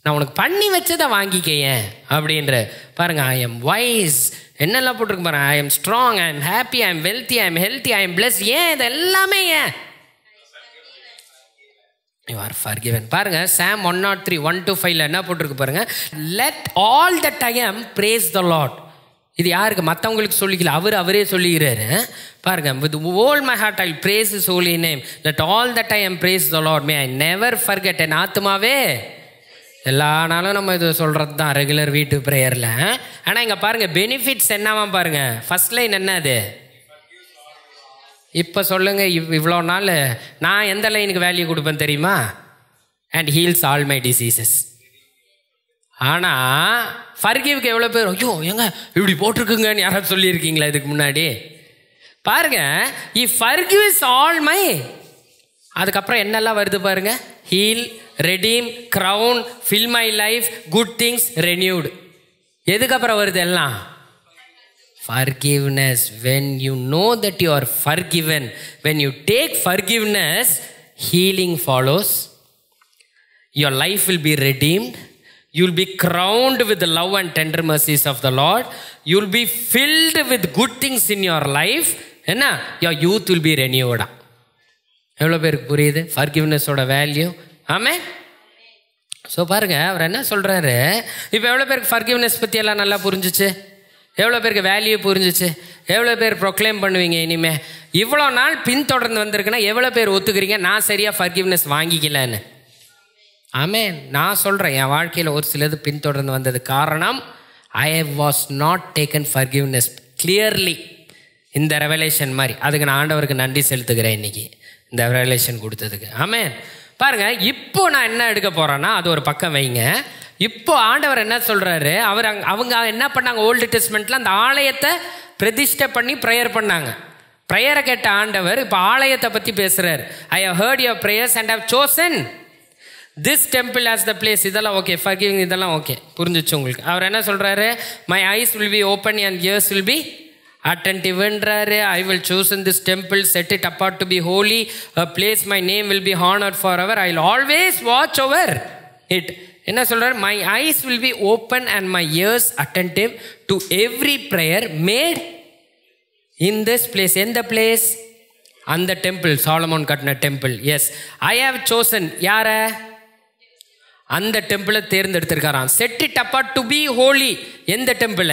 நான் உனக்கு பண்ணி வச்சதை வாங்கிக்கேன் அப்படின்ற பாருங்க. ஐ எம் வைஸ், என்னெல்லாம் போட்டிருக்கு பாருங்க. I am strong, I am happy, I am wealthy, I am healthy, I am plus. ஏன் இது எல்லாமே? ஏன்? You are forgiven. பாருங்க, Psalm 103, 1-5 என்ன போட்டிருக்கு பாருங்க. Let all that I am praise the Lord. இது யாருக்கு? மற்றவங்களுக்கு சொல்லிக்கல, அவரே சொல்லிக்கிறாரு. பாருங்க, with all my heart I will praise his holy name. Let all that I am praise the Lord. May I never forget. என் ஆத்துமாவே, எல்லா நாளும் நம்ம இது சொல்கிறது தான் ரெகுலர் வீட்டு ப்ரேயரில். ஆனால் இங்கே பாருங்கள் பெனிஃபிட்ஸ் என்னவா பாருங்க. ஃபர்ஸ்ட் லைன் என்ன அது? இப்போ சொல்லுங்க, இவ்வளோ நாள் நான் எந்த லைனுக்கு வேல்யூ கொடுப்பேன் தெரியுமா? And heals all my diseases. ஆனால் ஃபர்கிவ்க்கு எவ்வளோ பேர் ஐயோ எங்க இப்படி போட்டிருக்குங்கன்னு யாராவது சொல்லியிருக்கீங்களா இதுக்கு முன்னாடி? பாருங்க, இஃப் ஃபர்கிவ்ஸ் ஆல் மை, அதுக்கப்புறம் என்னெல்லாம் வருது பாருங்க. Heal, redeem, crown, fill my life, good things, renewed. எதுக்கப்புறம் வருது எல்லாம்? Forgiveness. When you know that you are forgiven, when you take forgiveness, healing follows. Your life will be redeemed. You will be crowned with the love and tender mercies of the Lord. You will be filled with good things in your life. என்ன? Your youth will be renewed. எவ்வளோ பேருக்கு புரியுது ஃபர்கிவ்னஸோட value? ஆமே. So பாருங்க, அவர் என்ன சொல்கிறாரு. இப்போ எவ்வளோ பேருக்கு ஃபர்கிவ்னஸ் பற்றி எல்லாம் நல்லா புரிஞ்சிச்சு? எவ்வளோ பேருக்கு வேல்யூ புரிஞ்சிச்சு? எவ்வளோ பேர் ப்ரொக்ளைம் பண்ணுவீங்க இனிமே? இவ்வளோ நாள் பின்தொடர்ந்து வந்திருக்குன்னா எவ்வளோ பேர் ஒத்துக்கிறீங்க நான் சரியாக ஃபர்கிவ்னஸ் வாங்கிக்கலன்னு? ஆமே, நான் சொல்கிறேன், என் வாழ்க்கையில் ஒரு சிலது பின்தொடர்ந்து வந்தது காரணம் I was not taken forgiveness clearly. இந்த ரெவலேஷன் மாதிரி அதுக்கு நான் ஆண்டவருக்கு நன்றி செலுத்துக்கிறேன் இன்னைக்கு, இந்த ரெவலேஷன் கொடுத்ததுக்கு. ஆமே. பாருங்க, இப்போ நான் என்ன எடுக்க போகிறேன்னா அது ஒரு பக்கம் வைங்க. இப்போ ஆண்டவர் என்ன சொல்கிறாரு, அவங்க என்ன பண்ணாங்க? ஓல்டு டெஸ்ட்மெண்ட்டில் அந்த ஆலயத்தை பிரதிஷ்டை பண்ணி ப்ரேயர் பண்ணாங்க. ப்ரேயரை கேட்ட ஆண்டவர் இப்போ ஆலயத்தை பற்றி பேசுகிறார். I have heard your prayers and have chosen this temple as the place. இதெல்லாம் ஓகே, forgiving இதெல்லாம் ஓகே, புரிஞ்சிச்சு உங்களுக்கு? அவர் என்ன சொல்கிறாரு? my eyes will be open and ears will be attentiveன்றாரு. I will choose in this temple, set it apart to be holy, a place my name will be honored forever. I will always watch over it. என்ன சொல்றாரு? my eyes will be open and my ears attentive to every prayer made in this place. எந்த place? அந்த temple, Solomon கட்டின temple. Yes, I have chosen. யார? அந்த டெம்பிளை தேர்ந்தெடுத்திருக்காராம். Set it apart to be holy. எந்த டெம்பிள்?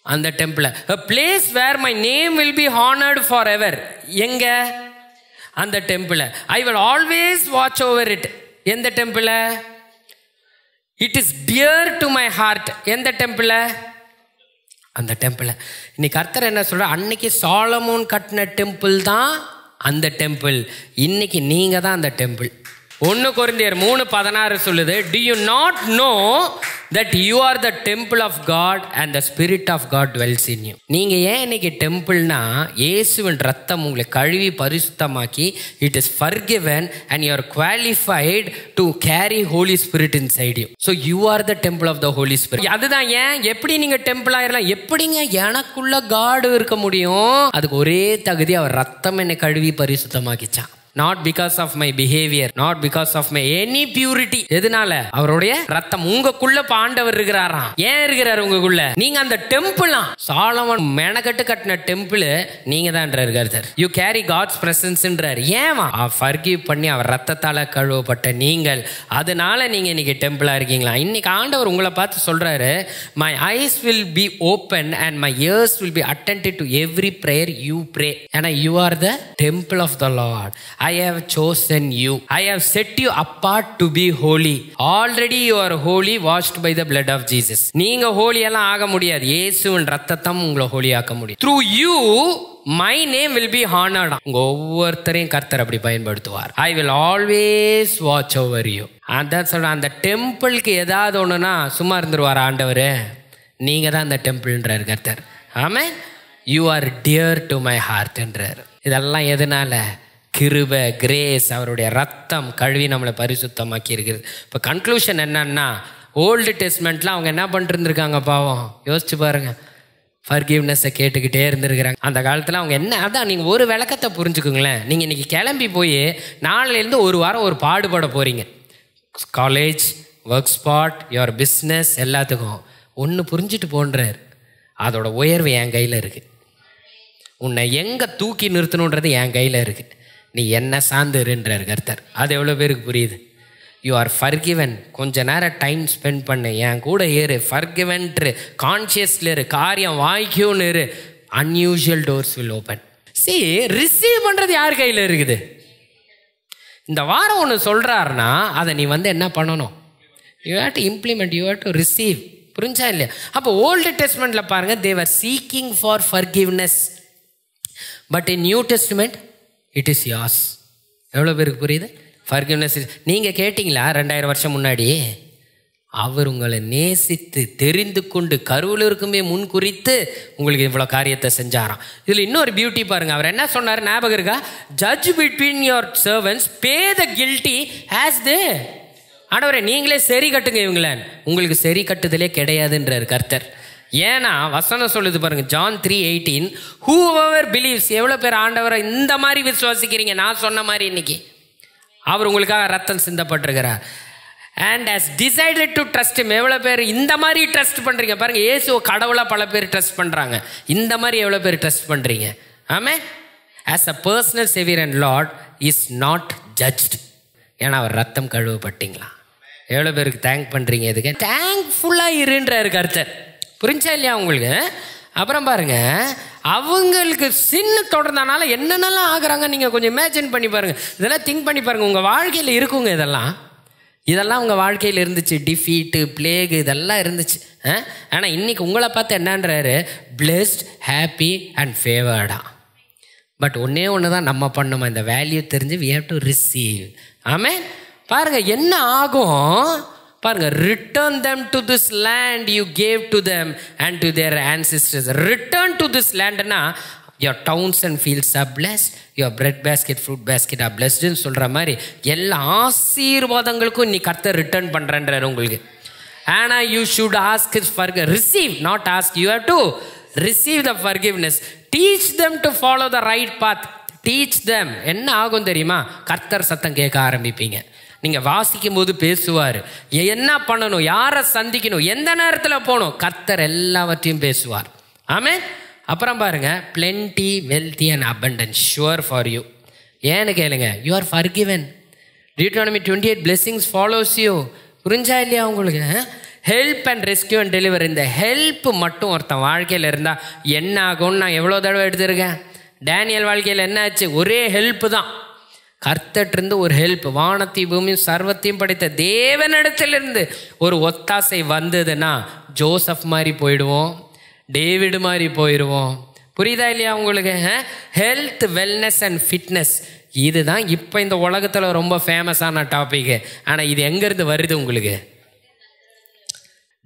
அந்த temple. a place where my name will be honored forever. எங்க? அந்த temple. I will always watch over it. எந்த temple? It is dear to my heart. எந்த temple? அந்த temple. இன்னைக்கு கர்த்தர் என்ன சொல்ற? அன்னைக்கு சாலமோன் கட்டின டெம்பிள் தான் அந்த டெம்பிள். இன்னைக்கு நீங்க தான் அந்த டெம்பிள். 1 கொரிந்தியர் 3:16 சொல்லுது, do you not know that you are the temple of God and the spirit of God dwells in you. நீங்க ஏன் இன்னைக்கு டெம்பிள்னா, இயேசுவின் ரத்தம் உங்களை கழுவி பரிசுத்தமாக்கி, it is forgiven and you are qualified to carry Holy Spirit inside you. So you are the temple of the Holy Spirit. அதுதான் ஏன் எப்படி நீங்க டெம்பிள் ஆயிரலாம். எப்படிங்க எனக்குள்ள காட் இருக்க முடியும்? அதுக்கு ஒரே தகுதி, அவர் ரத்தம் என்னை கழுவி பரிசுத்தமாக்கிச்சான். not because of my behavior, not because of my any purity. எதனால? அவருடைய ரத்தம் உங்களுக்குள்ள ஆண்டவர் இருக்கிறாராம். ஏன் இருக்கிறார் உங்களுக்குள்ள? நீங்க அந்த டெம்பிளா. சாலமோன் மெனக்கட்டு கட்டின டெம்பிள் நீங்க தான் இருக்கார். யூ கேரி காட்ஸ் பிரசன்ஸ்ன்றார். ஏமா? ஃபர்கிவ் பண்ணி அவர் ரத்தத்தால கழுவப்பட்ட நீங்கள், அதனால நீங்க இன்னைக்கு டெம்பிளா இருக்கீங்களா? இன்னைக்கு ஆண்டவர் உங்களை பார்த்து சொல்றாரு, my eyes will be open and my ears will be attentive to every prayer you pray. ஏன்னா you are the temple of the Lord. I have chosen you. I have set you apart to be holy. Already you are holy, washed by the blood of Jesus. நீங்க holy எல்லாம் ஆக முடியாது. இயேசுவின் ரத்தத்தால் உங்களை holy ஆக்க முடியும். Through you my name will be honored. உங்க ஒவ்வொருத்தரையும் கர்த்தர் அப்படி பயன்படுத்துவார். I will always watch over you. அதான் சொல்றேன், அந்த டெம்பிளுக்கு ஏதாவது ஒண்ணுனா சும்மா இருந்துருவார் ஆண்டவர். நீங்க தான் அந்த டெம்பிள்ன்றார் கர்த்தர். ஆமென். You are dear to my heart என்றார். இதெல்லாம் எதனால? கிருபை, கிரேஸ், அவருடைய ரத்தம் கழுவி நம்மளை பரிசுத்தமாக்கி இருக்கிறது. இப்போ கன்க்ளூஷன் என்னன்னா, ஓல்டு டெஸ்ட்மெண்ட்ல அவங்க என்ன பண்ணிட்டு இருந்திருக்காங்க பாவம், யோசிச்சு பாருங்க. ஃபர்கிவ்னஸை கேட்டுக்கிட்டே இருந்திருக்கிறாங்க. அந்த காலத்தில் அவங்க என்ன, அதான் நீங்கள் ஒரு விளக்கத்தை புரிஞ்சுக்குங்களேன். நீங்கள் இன்றைக்கி கிளம்பி போய் நாளிலேருந்து ஒரு வாரம் ஒரு பாடுபட போகிறீங்க. College, work spot, your business, எல்லாத்துக்கும் ஒன்று புரிஞ்சுட்டு போன்றார், அதோட உயர்வு என் கையில் இருக்குது. உன்னை எங்கே தூக்கி நிறுத்தணுன்றது என் கையில் இருக்குது. நீ என்ன சார்ந்துருன்றார் கர்த்தர். அது எவ்வளோ பேருக்கு புரியுது? You are forgiven. கொஞ்ச நேரம் டைம் ஸ்பெண்ட் பண்ணு, என் கூட ஏறு, ஃபர்கிவன்ட்ரு, கான்ஷியஸில் இரு, காரியம் வாய்க்கும்னு இரு. Unusual doors will open. Receive பண்ணுறது யார் கையில் இருக்குது? இந்த வாரம் ஒன்று சொல்கிறாருன்னா அதை நீ என்ன பண்ணணும்? You have to implement, you have to receive. புரிஞ்சா இல்லையா? அப்போ ஓல்டு டெஸ்ட்மெண்ட்டில் பாருங்கள், they were seeking for forgiveness. But in new testament it is yes. எவ்வளோ பேருக்கு புரியுது? ஃபர்கிவ்னஸ். நீங்கள் கேட்டிங்களா 2000 வருஷம் முன்னாடி? அவர் உங்களை நேசித்து தெரிந்து கொண்டு கருவில் இருக்குமே முன் குறித்து உங்களுக்கு இவ்வளோ காரியத்தை செஞ்சாராம். இதில் இன்னொரு பியூட்டி பாருங்கள். அவர் என்ன சொன்னார் ஞாபகம் இருக்கா? Judge between your servants, pay the guilty as தே. ஆண்டவரே நீங்களே சரி கட்டுங்க இவங்கள. உங்களுக்கு சரி கட்டுதலே கிடையாதுன்றார் கர்த்தர். ஏன்னா வசனம் சொல்லுது பாருங்க, John 3:18, whoever believes. எவ்வளோ பேர் ஆண்டவரை இந்த மாதிரி விசுவாசிக்கிறீங்க? நான் சொன்ன மாதிரி இன்னைக்கு அவர் உங்களுக்காக ரத்தம் சிந்தப்பட்டிருக்கிறார். and has decided to trust him. எவ்வளோ பேர் இந்த மாதிரி ட்ரஸ்ட் பண்ணுறீங்க பாருங்க. இயேசு கடவுளாக பல பேர் ட்ரஸ்ட் பண்ணுறாங்க. இந்த மாதிரி எவ்வளோ பேர் ட்ரஸ்ட் பண்ணுறீங்க? ஆமே. as a personal savior and lord is not judged. ஏன்னா அவர் ரத்தம் கழுவப்பட்டீங்களா? எவ்வளோ பேருக்கு தேங்க் பண்ணுறீங்க? இதுக்கு தேங்க்ஃபுல்லாக இருன்றாரு கர்த்தர். புரிஞ்சா இல்லையா உங்களுக்கு? அப்புறம் பாருங்க, அவங்களுக்கு சின்ன தொடர்ந்தனால என்னென்னலாம் ஆகுறாங்க நீங்கள் கொஞ்சம் இமேஜின் பண்ணி பாருங்கள். இதெல்லாம் திங்க் பண்ணி பாருங்கள். உங்கள் வாழ்க்கையில் இருக்குங்க இதெல்லாம் உங்கள் வாழ்க்கையில் இருந்துச்சு. டிஃபீட்டு, பிளேகு, இதெல்லாம் இருந்துச்சு. ஆனால் இன்றைக்கி உங்களை பார்த்து என்னன்றாரு? பிளெஸ்ட், ஹாப்பி அண்ட் ஃபேவர்டா. பட் ஒன்றே ஒன்று தான் நம்ம பண்ணுமா, இந்த வேல்யூ தெரிஞ்சு we have to receive. ஆமென். பாருங்கள் என்ன ஆகும் பாருங்க. Return them to this land you gave to them and to their ancestors. Return to this landனா your towns and fields are blessed, your bread basket, fruit basket are blessed ன்னு சொல்கிற மாதிரி எல்லா ஆசீர்வாதங்களுக்கும் நீ கர்த்தர் ரிட்டர்ன் பண்ணுறன்றார் உங்களுக்கு. ஆனால் you should ask his receive, not ask. You have to receive the forgiveness. Teach them to follow the right path. Teach them. என்ன ஆகும் தெரியுமா? கர்த்தர் சத்தம் கேட்க ஆரம்பிப்பீங்க. நீங்கள் வாசிக்கும் போது பேசுவார். என்ன பண்ணணும், யாரை சந்திக்கணும், எந்த நேரத்தில் போகணும், கர்த்தர் எல்லாவற்றையும் பேசுவார். ஆமென். அப்புறம் பாருங்க, plenty, wealthy and abundance sure for you. ஏன்னு கேளுங்க, you are forgiven. Deuteronomy 28 blessings follows you. புரிஞ்சா இல்லையா உங்களுக்கு? Help and rescue and delivery. இந்த ஹெல்ப் மட்டும் ஒருத்தன் வாழ்க்கையில் இருந்தால் என்ன ஆகும்னு நான் எவ்வளோ தடவை எடுத்திருக்கேன். டேனியல் வாழ்க்கையில் என்ன ஆச்சு? ஒரே ஹெல்ப்பு தான். கர்த்தட்டிருந்து ஒரு ஹெல்ப், வானத்தையும் பூமியும் சர்வத்தையும் படைத்த தேவனிடத்திலிருந்து ஒரு ஒத்தாசை வந்ததுன்னா ஜோசப் மாதிரி போயிடுவோம், டேவிடு மாதிரி போயிடுவோம். புரியுதா இல்லையா உங்களுக்கு? ஹெல்த், வெல்னஸ் அண்ட் ஃபிட்னஸ், இதுதான் இப்போ இந்த உலகத்தில் ரொம்ப ஃபேமஸான டாபிக். ஆனால் இது எங்கேருந்து வருது உங்களுக்கு?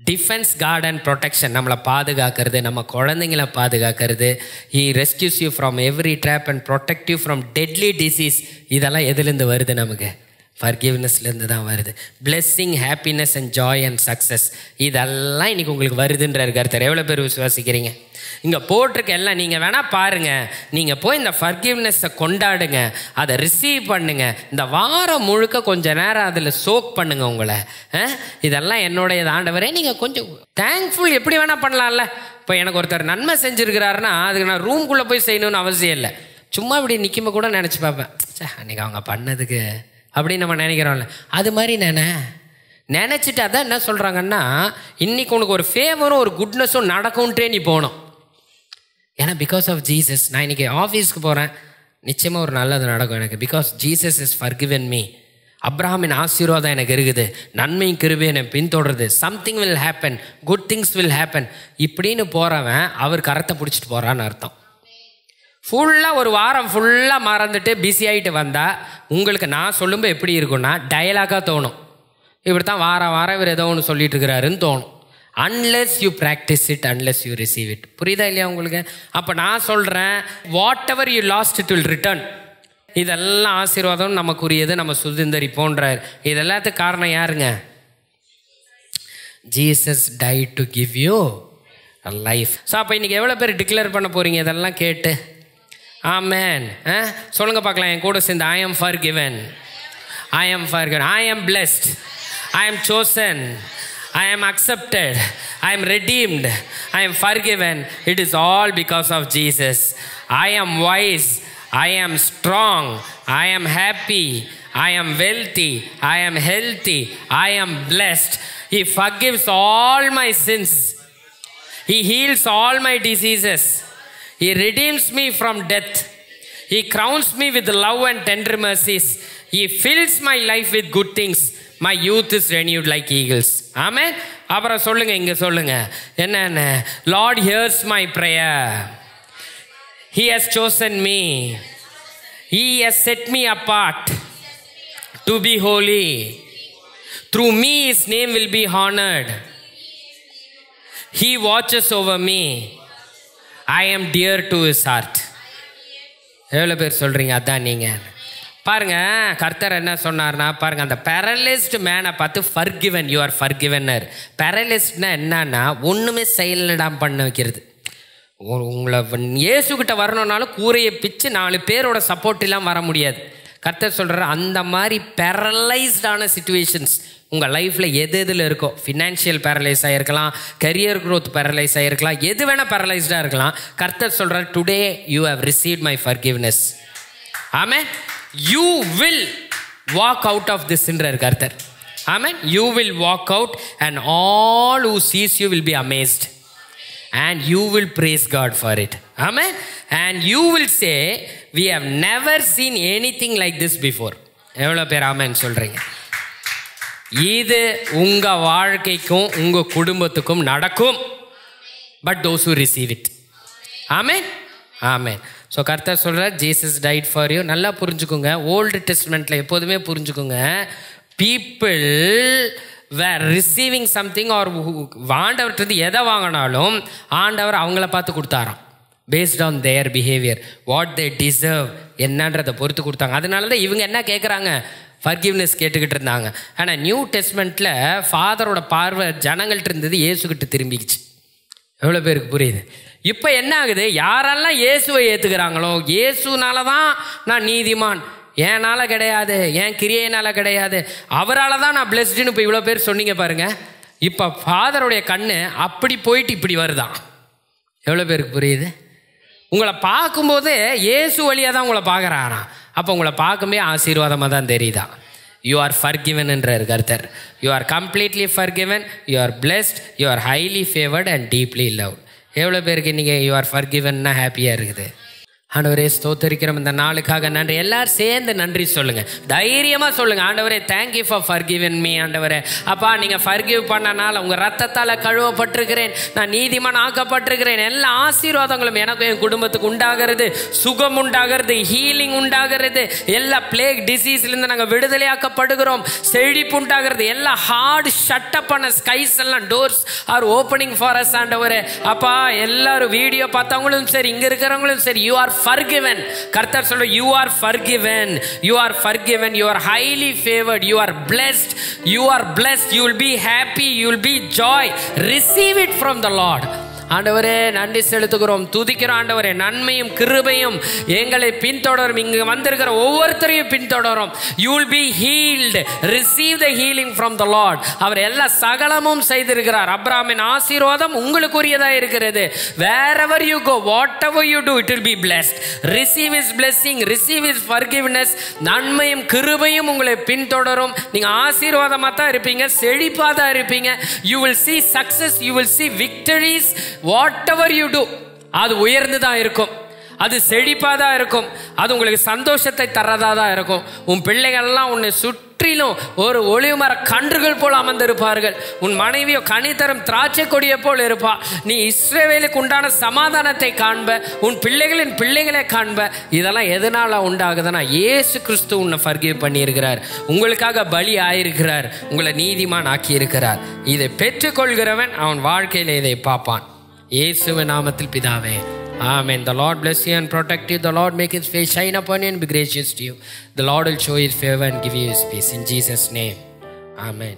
Defence, card and protection. நம்மளை பாதுகாக்கிறது, நம்ம குழந்தைங்களை பாதுகாக்கிறது. He rescues you from every drop and protect you from deadly disease. இதெல்லாம் எதுலேருந்து வருது? நமக்கு ஃபர்கிவ்னஸ்லேருந்து தான் வருது. Blessing, happiness and Joy and success, இதெல்லாம் இன்றைக்கி உங்களுக்கு வருதுன்றார் கர்த்தர். எவ்வளோ பேர் விசுவாசிக்கிறீங்க? இங்கே போட்டிருக்க எல்லாம் நீங்கள் வேணால் பாருங்கள். நீங்கள் போய் இந்த ஃபர்கிவ்னஸை கொண்டாடுங்க, அதை ரிசீவ் பண்ணுங்கள். இந்த வாரம் முழுக்க கொஞ்சம் நேரம் அதில் சோக் பண்ணுங்கள் உங்களை. இதெல்லாம் என்னுடைய ஆண்டவரே. நீங்கள் கொஞ்சம் தேங்க்ஃபுல் எப்படி வேணால் பண்ணலாம்ல. இப்போ எனக்கு ஒருத்தர் நன்மை செஞ்சுருக்கிறாருன்னா அதுக்கு நான் ரூம்குள்ளே போய் செய்யணும்னு அவசியம் இல்லை. சும்மா இப்படி நிற்கும்ப கூட நினச்சி பார்ப்பேன், அன்றைக்கி அவங்க பண்ணதுக்கு அப்படின்னு நம்ம நினைக்கிறோம்ல. அது மாதிரி நினச்சிட்டு அதான் என்ன சொல்கிறாங்கன்னா, இன்றைக்கி உனக்கு ஒரு ஃபேவரும் ஒரு குட்னஸும் நடக்கும்ன்றே நீ போகணும். ஏன்னா பிகாஸ் ஆஃப் ஜீசஸ். நான் இன்றைக்கி ஆஃபீஸ்க்கு போகிறேன், நிச்சயமாக ஒரு நல்லது நடக்கும் எனக்கு. Because Jesus is forgiven me. அப்ரஹாமின் ஆசீர்வாதம் எனக்கு இருக்குது, நன்மையும் கிருபையும் என்னை பின்தொடருது, something will happen, good things will happen இப்படின்னு போகிறவன் அவர் கரத்தை பிடிச்சிட்டு போகிறான்னு அர்த்தம். ஃபுல்லாக ஒரு வாரம் ஃபுல்லாக மறந்துட்டு பிஸி ஆகிட்டு வந்தால் உங்களுக்கு நான் சொல்லும்போது எப்படி இருக்குன்னா டயலாக்காக தோணும். இப்படி தான் வாரம் இவர் ஏதோ ஒன்று சொல்லிட்டு இருக்கிறாருன்னு தோணும். Unless you practice it, unless you receive it. புரியுதா இல்லையா உங்களுக்கு? அப்போ நான் சொல்கிறேன், what ever you lost it will return. இதெல்லாம் ஆசீர்வாதம் நமக்குரியது, நம்ம சுதந்திரிப்போன்றார். இதெல்லாத்துக்கு காரணம் யாருங்க? Jesus tight to give you a life. So அப்போ இன்றைக்கி எவ்வளோ பேர் டிக்ளேர் பண்ண போகிறீங்க இதெல்லாம் கேட்டு? ஆமென். சொல்லுங்க பார்க்கலாம் என் கூட சேர்ந்து, I am forgiven, I am forgiven, I am blessed, I am chosen, I am accepted, I am redeemed, I am forgiven. It is all because of Jesus. I am wise, I am strong, I am happy, I am wealthy, I am healthy, I am blessed. He forgives all my sins. He heals all my diseases. He redeems me from death. He crowns me with love and tender mercies. He fills my life with good things. My youth is renewed like eagles. Amen. அப்புறம் சொல்லுங்க, இங்க சொல்லுங்க என்னென்ன? Lord hears my prayer. He has chosen me. He has set me apart to be holy. Through me his name will be honored. He watches over me. I am dear to his heart. எவ்வளோ பேர் சொல்றீங்க? அதான் நீங்க பாருங்க. கர்த்தர் என்ன சொன்னார்னா, பாருங்க அந்த பேரலைஸ்டு மேனை பார்த்து ஃபர்கிவன், யூ ஆர் ஃபர்கிவனர். பேரலைஸ்ட்னா என்னன்னா ஒன்றுமே செயலிடாம பண்ண வைக்கிறது. உங்களை இயேசுக்கிட்ட வரணுன்னாலும் கூரையை பிச்சு 4 பேரோட சப்போர்ட் இல்லாமல் வர முடியாது. கர்த்தர் சொல்கிறார், அந்த மாதிரி பேரலைஸ்டான சிச்சுவேஷன்ஸ் உங்கள் லைஃப்பில் எது எதில் இருக்கோ, ஃபினான்ஷியல் பேரலைஸ் ஆகிருக்கலாம், கரியர் க்ரோத் பேரலைஸ் ஆகிருக்கலாம், எது வேணால் பேரலைஸ்டாக இருக்கலாம். கர்த்தர் சொல்கிறார், today you have received my forgiveness. Amen. You will walk out of this என்றார் கர்த்தர். Amen. You will walk out and all who sees you will be amazed and you will praise God for it. Amen. And you will say, we have never seen anything like this before. எவ்வளோ பேர் ஆமென் சொல்கிறீங்க? இது உங்கள் வாழ்க்கைக்கும் உங்கள் குடும்பத்துக்கும் நடக்கும். But those who receive it. Amen. Amen. So கர்த்தர் சொல்கிறார், ஜீசஸ் டைட் ஃபார் யூ. நல்லா புரிஞ்சுக்கோங்க, ஓல்டு டெஸ்ட்மெண்ட்டில் எப்போதுமே புரிஞ்சுக்கோங்க, people were receiving something R ஆண்டவர்கிட்ட எதை வாங்கினாலும் ஆண்டவர் அவங்கள பார்த்து கொடுத்தாராம். Based on their behaviour, what they deserve என்னன்றதை பொறுத்து கொடுத்தாங்க. அதனால தான் இவங்க என்ன கேட்குறாங்க? ஃபர்கிவ்னஸ் கேட்டுக்கிட்டு இருந்தாங்க. ஆனால் நியூ டெஸ்ட்மெண்ட்டில் ஃபாதரோட பார்வை ஜனங்கள்ட்ட இருந்தது இயேசுக்கிட்ட திரும்பிக்கிச்சு. எவ்வளோ பேருக்கு புரியுது? இப்போ என்ன ஆகுது? யாரெல்லாம் இயேசுவை ஏற்றுக்கிறாங்களோ, இயேசுனால தான் நான் நீதிமான், ஏனால கிடையாது, என் கிரியையினால கிடையாது, அவரால் தான் நான் பிளெஸ்டுன்னு இப்போ இவ்வளோ பேர் சொன்னீங்க பாருங்க. இப்போ ஃபாதருடைய கண்ணு அப்படி போயிட்டு இப்படி வருதான். எவ்வளோ பேருக்கு புரியுது? உங்களை பார்க்கும்போது இயேசு வழியாக தான் உங்களை பார்க்குறாராம். அப்போ உங்களை பார்க்கும்போது ஆசீர்வாதமாக தான் தெரியுதா? You are forgiven என்றார் கர்த்தர். You are completely forgiven, you are blessed, you are highly favored and deeply loved. எவ்வளோ பேருக்கு இன்றைக்கி you are forgivenனா ஹாப்பியாக இருக்குது? ஆண்டவரே ஸ்தோத்தரிக்கிறோம் இந்த நாளுக்காக நன்றி. எல்லாரும் சேர்ந்து நன்றி சொல்லுங்க, தைரியமாக சொல்லுங்க. ஆண்டவரே தேங்க்யூ ஃபார் ஃபர்கிவன் மீ. ஆண்டவரே அப்பா, நீங்கள் ஃபர்கிவ் பண்ணனால உங்கள் ரத்தத்தால் கழுவப்பட்டிருக்கிறேன், நான் நீதிமான் ஆக்கப்பட்டிருக்கிறேன். எல்லா ஆசீர்வாதங்களும் எனக்கும் என் குடும்பத்துக்கு உண்டாகிறது, சுகம் உண்டாகிறது, ஹீலிங் உண்டாகிறது, எல்லா பிளேக் டிசீஸ்லேருந்து நாங்கள் விடுதலையாக்கப்படுகிறோம், செழிப்பு உண்டாகிறது, எல்லா ஹார்ட் ஷட்டப் பண்ண ஸ்கைஸ் எல்லாம் doors R opening for us. ஆண்டவரே அப்பா, எல்லாரும் வீடியோ பார்த்தவங்களும் சரி, இங்கே இருக்கிறவங்களும் சரி, யூ ஆர் forgiven. கர்த்தர் சொல்ற, you are forgiven, you are forgiven, you are highly favored, you are blessed, you are blessed, you will be happy, you will be joy. Receive it from the Lord. ஆண்டவரே நன்றி செலுத்துகிறோம், துதிக்கிறோம். ஆண்டவரே நன்மையும் கிருபையும் எங்களை பின்தொடரும், இங்கு வந்திருக்கிற ஒவ்வொருத்தரையும் பின்தொடரும். You will be healed. Receive the healing from the Lord. அவர் எல்லா சகலமும் செய்திருக்கிறார். அப்ரஹாமின் ஆசீர்வாதம் உங்களுக்குரியதா இருக்கிறது. Wherever you go, whatever you do, it will be blessed. Receive his blessing, receive his forgiveness. நன்மையும் கிருபையும் உங்களை பின்தொடரும். நீங்க ஆசீர்வாதமா தான் இருப்பீங்க, செழிப்பா தான் இருப்பீங்க. You will see success, you will see victories. Whatever you do, அது உயர்ந்து தான் இருக்கும். அது செழிப்பாக தான் இருக்கும். அது உங்களுக்கு சந்தோஷத்தை தர்றதா தான் இருக்கும். உன் பிள்ளைகள்லாம் உன்னை சுற்றிலும் ஒரு ஒளிமர கன்றுகள் போல் அமர்ந்திருப்பார்கள். உன் மனைவியோ கனிதரும் திராட்சை கொடியை போல் இருப்பா. நீ இஸ்ரவேலுக்கு உண்டான சமாதானத்தை காண்ப, உன் பிள்ளைகளின் பிள்ளைகளை காண்ப. இதெல்லாம் எதனால உண்டாகுதுன்னா, இயேசு கிறிஸ்து உன்னை ஃபர்கிவ் பண்ணியிருக்கிறார், உங்களுக்காக பலி ஆயிருக்கிறார், உங்களை நீதிமான் ஆக்கி இருக்கிறார். இதை பெற்றுக்கொள்கிறவன் அவன் வாழ்க்கையில் இதை பார்ப்பான். இயேசுவின் நாமத்தில் பிதாவே, Amen. The Lord bless you and protect you. The Lord make his face shine upon you and be gracious to you. The Lord will show his favor and give you his peace. In Jesus' name. Amen.